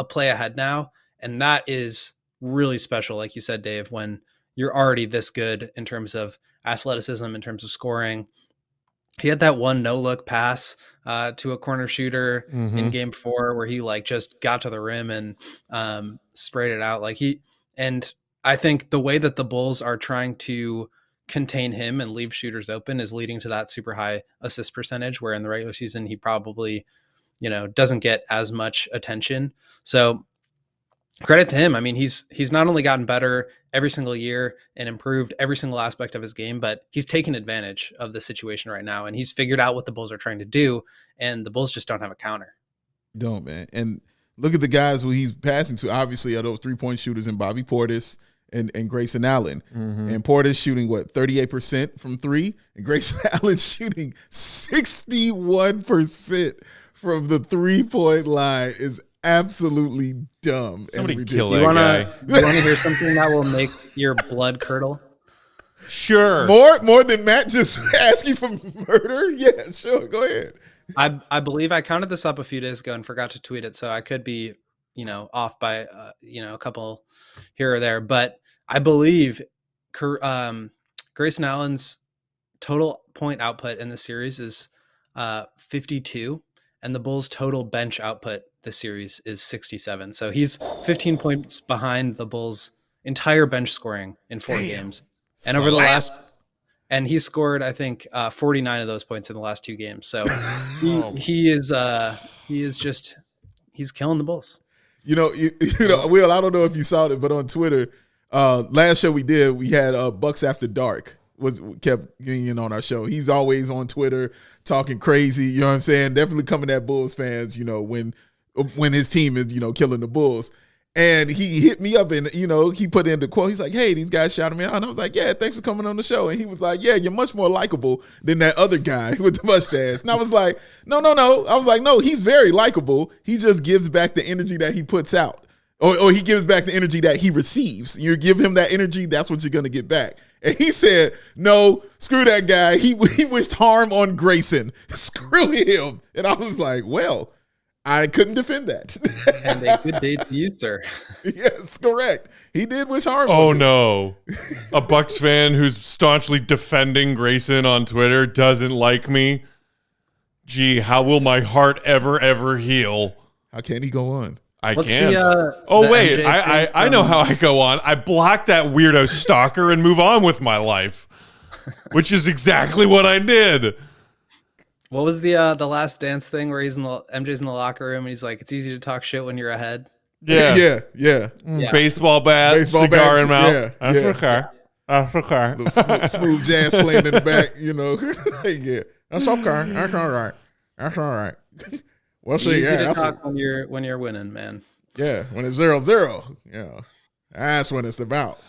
play ahead now. And that is really special. Like you said, Dave, when you're already this good in terms of athleticism, in terms of scoring. He had that one no look pass to a corner shooter in game 4 where he like just got to the rim and sprayed it out. And I think the way that the Bulls are trying to contain him and leave shooters open is leading to that super high assist percentage, where in the regular season, he probably, doesn't get as much attention. So credit to him. I mean, he's not only gotten better every single year and improved every single aspect of his game, but he's taken advantage of the situation right now, and he's figured out what the Bulls are trying to do, and the Bulls just don't have a counter. Don't, man. And look at the guys who he's passing to. Obviously, are those 3-point shooters in Bobby Portis and Grayson Allen. And Portis shooting, 38% from 3? And Grayson Allen shooting 61% from the 3-point line is absolutely dumb. Somebody and kill ridiculous. that guy. You want to hear something that will make your blood curdle? Sure. More than Matt just asking for murder? Yeah, sure. Go ahead. I believe I counted this up a few days ago and forgot to tweet it, so I could be, off by, a couple here or there. But I believe Grayson Allen's total point output in the series is 52, and the Bulls' total bench output this series is 67. So he's 15 points behind the Bulls' entire bench scoring in 4 games. And over the last, and he scored, I think, 49 of those points in the last 2 games. So he's killing the Bulls. Will, I don't know if you saw it, but on Twitter, last show we did, we had Bucks After Dark kept getting in on our show. He's always on Twitter talking crazy. You know what I'm saying? Definitely coming at Bulls fans. When his team is killing the Bulls. And he hit me up and, he put in the quote. He's like, hey, these guys shouted me out. And I was like, yeah, thanks for coming on the show. And he was like, yeah, you're much more likable than that other guy with the mustache. And I was like, no. I was like, no, he's very likable. He just gives back the energy that he puts out. Or he gives back the energy that he receives. You give him that energy, that's what you're going to get back. And he said, no, screw that guy. He wished harm on Grayson. Screw him. And I was like, well, I couldn't defend that. And a good day to you, sir. Yes, correct. He did wish harm. Oh, no. A Bucks fan who's staunchly defending Grayson on Twitter doesn't like me. Gee, how will my heart ever heal? How can he go on? I can't. Wait, I know how I go on. I block that weirdo stalker and move on with my life, which is exactly what I did. What was the Last Dance thing where MJ's in the locker room and he's like, it's easy to talk shit when you're ahead? Yeah. Baseball bat, cigar bats, in mouth. yeah. That's okay. Smooth jazz playing in the back, Yeah, that's okay. That's all right. We'll see. Easy to talk when you're winning, man. Yeah, when it's 0-0, that's when it's about,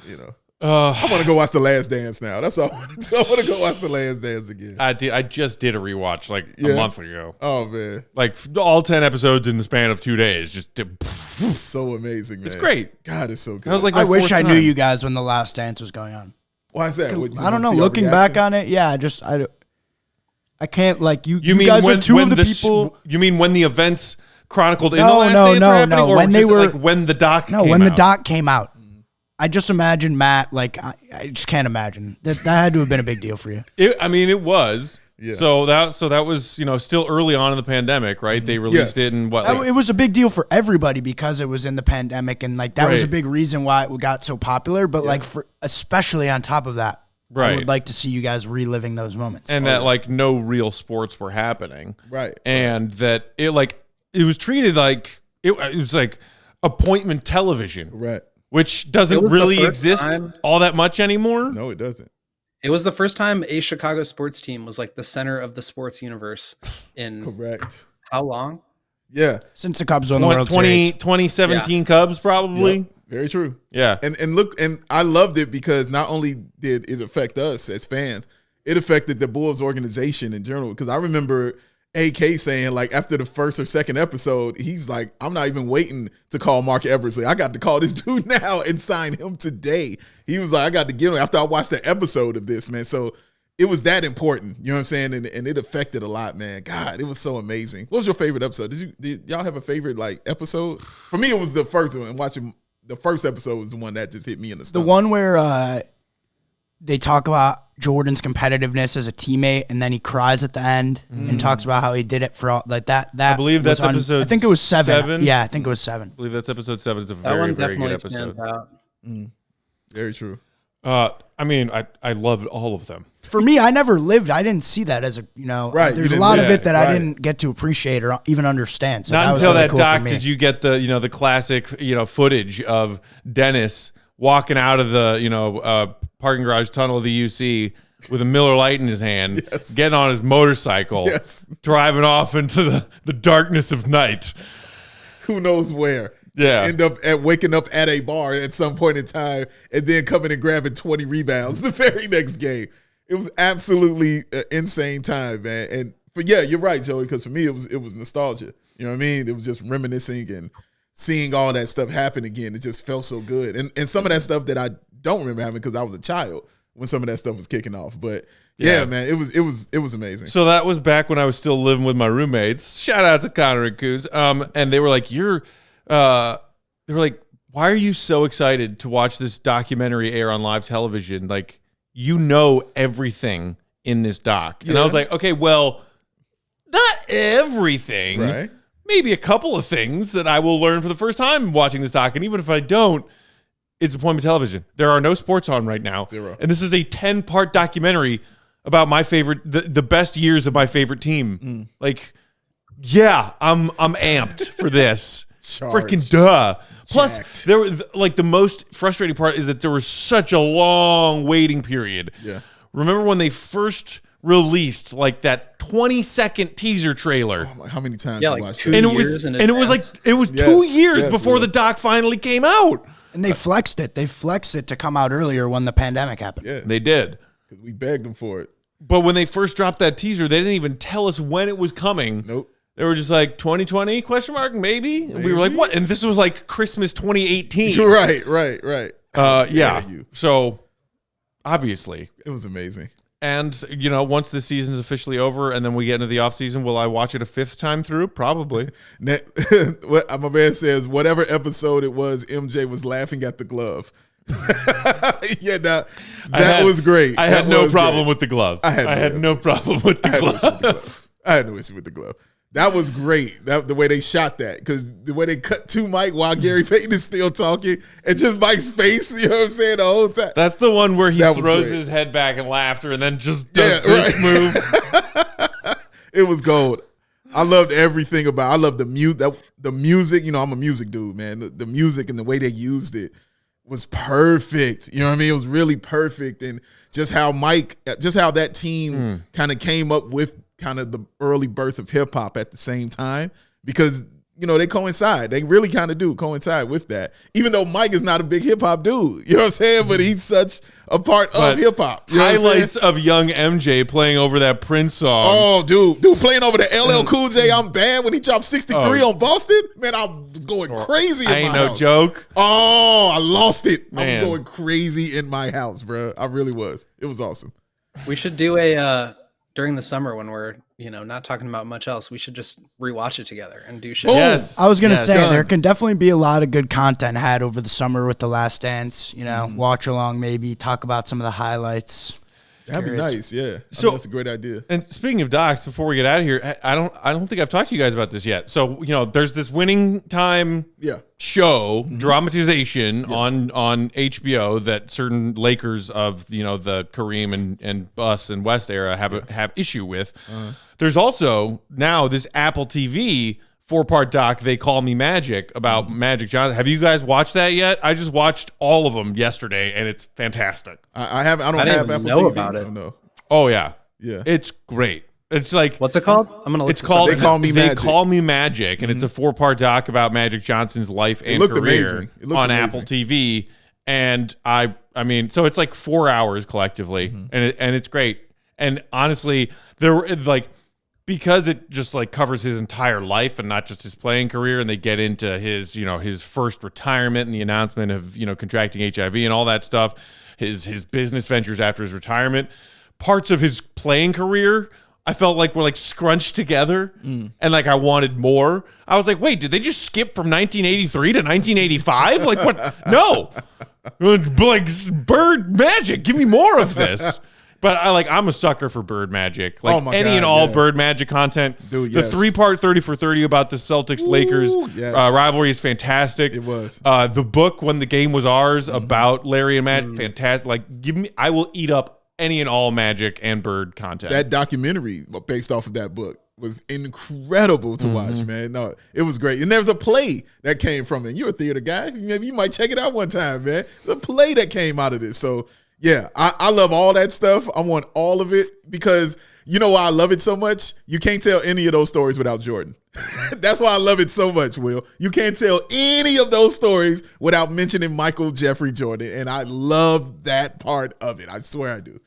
I want to go watch The Last Dance now. That's all I want to do. I want to go watch The Last Dance again. I just did a rewatch a month ago. Oh, man. Like all 10 episodes in the span of 2 days. Just It's so amazing, man. It's great. God, it's so good. I was like, I wish I knew you guys when The Last Dance was going on. Why is that? I don't know. Looking back on it, yeah, I can't like you. You mean guys when, are two when of the people. You mean when the events chronicled in No, The Last no, Dance no, were happening, no. or When they just, were- like when the doc No, came when the out? doc came out, I just imagine Matt. Like I just can't imagine that had to have been a big deal for you. It was. Yeah. So that was still early on in the pandemic, right? They released it in what? Like, It was a big deal for everybody because it was in the pandemic, and like that was a Right. big reason why it got so popular. But like for especially on top of that, I Right. would like to see you guys reliving those moments. and that like no real sports were happening, Right. And that it was treated like it was like appointment television, Right. which It doesn't was the really first exist time- all that much anymore. No, it doesn't. It was the first time a Chicago sports team was like the center of the sports universe in Correct. how long? Yeah. Since the Cubs won the World Series, 2017 Cubs probably. Yep. Very true. Yeah. And look, and I loved it because not only did it affect us as fans, it affected the Bulls organization in general. Because I remember AK saying, like, after the first or second episode, he's like, I'm not even waiting to call Mark Eversley. I got to call this dude now and sign him today. He was like, I got to get him after I watched the episode of this, man. So it was that important. You know what I'm saying? And it affected a lot, man. God, it was so amazing. What was your favorite episode? Did y'all have a favorite like episode? For me, it was the first one. Watching the first episode was the one that just hit me in the the stomach. one where they talk about Jordan's competitiveness as a teammate, and then he cries at the end and talks about how he did it for all like that. That I believe that's episode I think it was 7. 7. Yeah, I think it was 7. I believe that's episode 7. It's a That very, one very good definitely episode. stands out. Very true. I mean, I loved all of them. For me, I never lived. I didn't see that as a Right, you There's a didn't lot see of that, it that right. I didn't get to appreciate or even understand. So Not that was until really that cool for doc me. did you get the the classic footage of Dennis walking out of the parking garage tunnel of the UC with a Miller Lite in his hand, Yes. getting on his motorcycle, Yes. driving off into the darkness of night. Who knows where? Yeah. End up at waking up at a bar at some point in time and then coming and grabbing 20 rebounds the very next game. It was absolutely an insane time, man. But yeah, you're right, Joey, because for me it was nostalgia. You know what I mean? It was just reminiscing and seeing all that stuff happen again. It just felt so good. And some of that stuff that I don't remember having because I was a child when some of that stuff was kicking off. But yeah, man, it was amazing. So that was back when I was still living with my roommates. Shout out to Connor and Coos. And they were like, why are you so excited to watch this documentary air on live television? Like, you know everything in this doc. And I was like, okay, well, not everything. Right. Maybe a couple of things that I will learn for the first time watching this doc. And even if I don't, it's appointment television. There are no sports on right now. 0. And this is a 10-part documentary about my favorite, the best years of my favorite team. Like, yeah, I'm amped for this. Freaking duh. Plus, Jacked. there was like the most frustrating part is that there was such a long waiting period. Yeah. Remember when they first released like that 20-second teaser trailer? I'm like, how many times Yeah, you like watched 2 it? And it years was in and it was like advance. it was Yes, 2 years yes, before Will. the doc finally came out. And they flexed it. They flexed it to come out earlier when the pandemic happened. Yeah, They did. because we begged them for it. But when they first dropped that teaser, they didn't even tell us when it was coming. Nope. They were just like 2020 ? Maybe. And we were like, what? And this was like Christmas 2018. Right. Yeah. you. So obviously. It was amazing. And, once the season is officially over and then we get into the off season, will I watch it a 5th time through? Probably. What my man says, whatever episode it was, MJ was laughing at the glove. Yeah, that was great. I That had no was problem great. with the glove. I had had no no problem with the glove. I had no issue with the glove. That was great. The way they shot that, because the way they cut to Mike while Gary Payton is still talking, and just Mike's face, you know what I'm saying, the whole time. That's the one where he That was throws great. his head back in laughter and then just does Yeah, this right. move. It was gold. I loved everything about. I love the music. The music. I'm a music dude, man. The music and the way they used it was perfect. You know what I mean? It was really perfect, and just how that team kind of came up with kind of the early birth of hip hop at the same time, because they coincide. They really kind of do coincide with that. Even though Mike is not a big hip hop dude, you know what I'm saying? But he's such a part of hip hop. Highlights of young MJ playing over that Prince song. Oh, dude, playing over the LL Cool J "I'm Bad" when he dropped 63 on Boston. Man, I was going crazy in my ain't house. no joke. Oh, I lost it. Man. I was going crazy in my house, bro. I really was. It was awesome. We should do a during the summer when we're not talking about much else. We should just rewatch it together and do shit. Yes. I was going to say, done. there can definitely be a lot of good content had over the summer with The Last Dance, watch along, maybe talk about some of the highlights. That'd be nice, yeah. So- That's a great idea. And speaking of docs, before we get out of here, I don't think I've talked to you guys about this yet. So there's this Winning Time show dramatization on HBO that certain Lakers of the Kareem and Bus and West era have issue with. There's also now this Apple TV 4-part doc, They Call Me Magic, about Magic Johnson. Have you guys watched that yet? I just watched all of them yesterday, and it's fantastic. I don't have didn't Apple know TV. about it. So no. Oh yeah, Yeah. it's great. It's like What's it called? I'm gonna look. it's this called up. They Call Me They Magic. Call Me Magic, and it's a 4-part doc about Magic Johnson's life and looked career amazing. It looks on amazing. Apple TV. And I mean, so it's like 4 hours collectively, and it's great. And honestly, because it just like covers his entire life and not just his playing career, and they get into his his first retirement and the announcement of contracting HIV and all that stuff, his business ventures after his retirement, parts of his playing career I felt like were like scrunched together, and like I wanted more. I was like, wait, did they just skip from 1983 to 1985? Like what? No, like Bird Magic, give me more of this. But I'm a sucker for Bird Magic. Like any and all Bird Magic content. Dude, the yes. 3-part 30 for 30 about the Celtics Lakers yes. rivalry is fantastic. It was. The book When the Game Was Ours about Larry and Magic, fantastic. Like I will eat up any and all Magic and Bird content. That documentary based off of that book was incredible to watch, man. No, it was great. And there's a play that came from it. You're a theater guy. Maybe you might check it out one time, man. It's a play that came out of this. So yeah, I love all that stuff. I want all of it because you know why I love it so much? You can't tell any of those stories without Jordan. That's why I love it so much, Will. You can't tell any of those stories without mentioning Michael Jeffrey Jordan. And I love that part of it. I swear I do.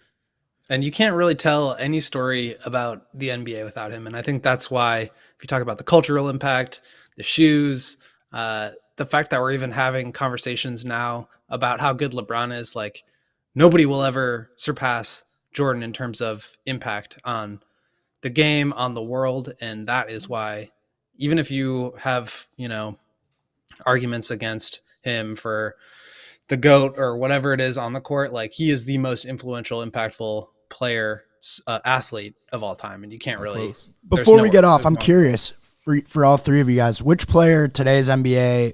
And you can't really tell any story about the NBA without him. And I think that's why, if you talk about the cultural impact, the shoes, the fact that we're even having conversations now about how good LeBron is, like nobody will ever surpass Jordan in terms of impact on the game, on the world. And that is why, even if you have, arguments against him for the GOAT or whatever it is on the court, like he is the most influential, impactful player, athlete of all time. And you can't really, Before we get off, I'm curious for all three of you guys, which player today's NBA,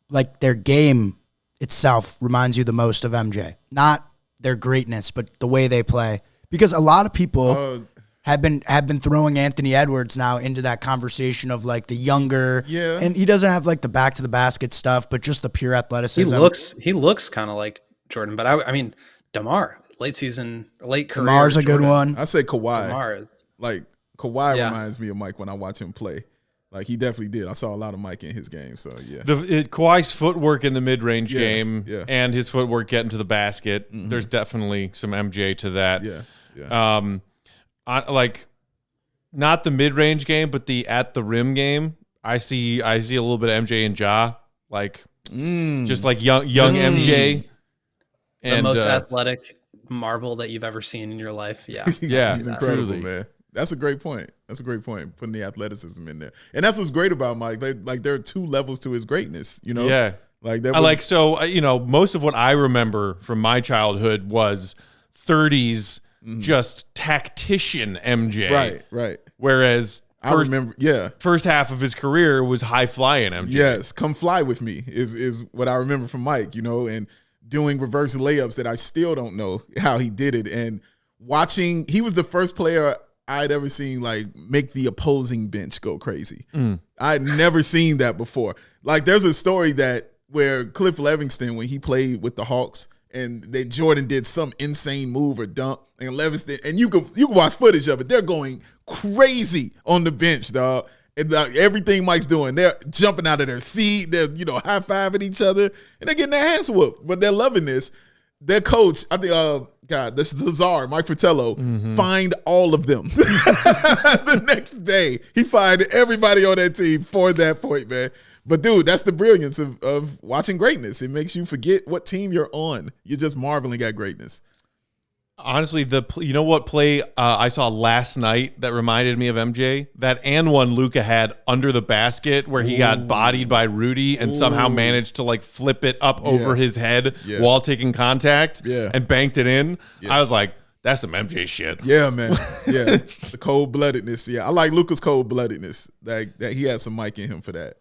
like their game itself, reminds you the most of MJ? Not their greatness, but the way they play. Because a lot of people have been throwing Anthony Edwards now into that conversation of like the younger, and he doesn't have like the back to the basket stuff, but just the pure athleticism. He looks kind of like Jordan, but I mean, DeMar, late career. DeMar's a good one. I say Kawhi. DeMar, Like Kawhi reminds me of Mike when I watch him play. Like he definitely did. I saw a lot of Mike in his game. So yeah, Kawhi's footwork in the mid-range game and his footwork getting to the basket. There's definitely some MJ to that. Yeah. Like not the mid-range game, but the at the rim game. I see a little bit of MJ and Ja, like just like young MJ. the most athletic marvel that you've ever seen in your life. Yeah, yeah, he's incredible, truly. man. That's a great point. Putting the athleticism in there, and that's what's great about Mike. Like there are two levels to his greatness. Yeah. Like most of what I remember from my childhood was 30s. Just tactician MJ. Right. Whereas I remember, first half of his career was high flying MJ. Yes, come fly with me is what I remember from Mike, and doing reverse layups that I still don't know how he did it. And watching, he was the first player I'd ever seen like make the opposing bench go crazy. I'd never seen that before. Like there's a story where Cliff Livingston, when he played with the Hawks, and then Jordan did some insane move or dunk, and Livingston, and you can watch footage of it. They're going crazy on the bench, dog. And everything Mike's doing, they're jumping out of their seat. They're, high-fiving each other. And they're getting their hands whooped. But they're loving this. Their coach, I think, this is the czar, Mike Fratello, fined all of them. The next day, he fined everybody on that team for that point, man. But, dude, that's the brilliance of watching greatness. It makes you forget what team you're on. You're just marveling at greatness. Honestly, you know what play I saw last night that reminded me of MJ? That and one Luka had under the basket where he got bodied by Rudy and somehow managed to like flip it up over his head while taking contact and banked it in. Yeah. I was like, that's some MJ shit. Yeah, man. Yeah, the cold-bloodedness. Yeah, I like Luka's cold-bloodedness. That he has some Mike in him for that.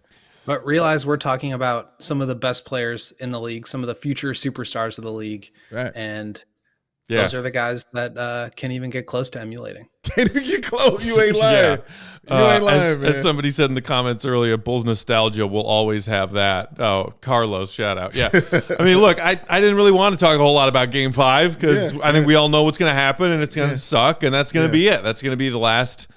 But realize we're talking about some of the best players in the league, some of the future superstars of the league. Right. And those are the guys that can't even get close to emulating. Can't even get close. You ain't lying. You ain't lying, man. As somebody said in the comments earlier, Bulls nostalgia will always have that. Oh, Carlos, shout out. Yeah. I mean, look, I didn't really want to talk a whole lot about Game 5 because I think we all know what's going to happen and it's going to suck, and that's going to be it. That's going to be the last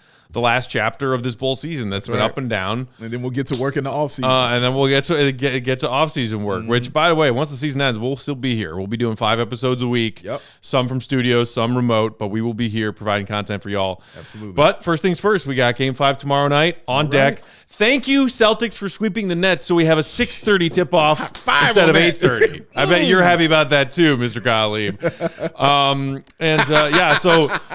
chapter of this Bull season that's been up and down. And then we'll get to work in the offseason. And then we'll get to offseason work, which, by the way, once the season ends, we'll still be here. We'll be doing 5 episodes a week. Yep. Some from studios, some remote, but we will be here providing content for y'all. Absolutely. But first things first, we got Game 5 tomorrow night on deck. Thank you, Celtics, for sweeping the Nets so we have a 6:30 tip-off instead of 8:30. I bet you're happy about that too, Mr. Gottlieb.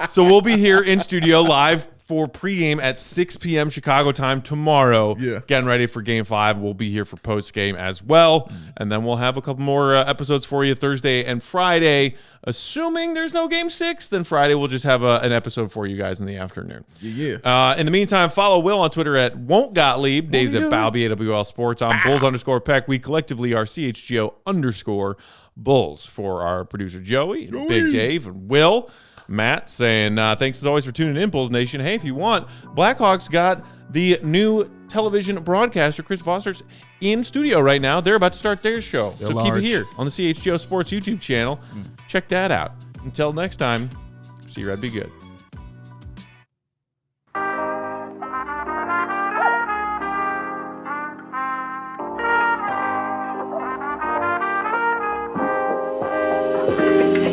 So we'll be here in studio live for pregame at 6 p.m. Chicago time tomorrow. Yeah. Getting ready for Game 5. We'll be here for postgame as well. And then we'll have a couple more episodes for you Thursday and Friday. Assuming there's no Game 6, then Friday we'll just have an episode for you guys in the afternoon. Yeah. In the meantime, follow Will on Twitter at Won'tGottlieb. Dave's at Balby, AWL Sports. I'm Bulls_Peck. We collectively are CHGO_Bulls. For our producer Joey, and Big Dave, and Will. Matt saying, thanks as always for tuning in, Bulls Nation. Hey, if you want, Blackhawks got the new television broadcaster, Chris Foster's in studio right now. They're about to start their show. They're so large. Keep it here on the CHGO Sports YouTube channel. Check that out. Until next time, see you, Red. Be good.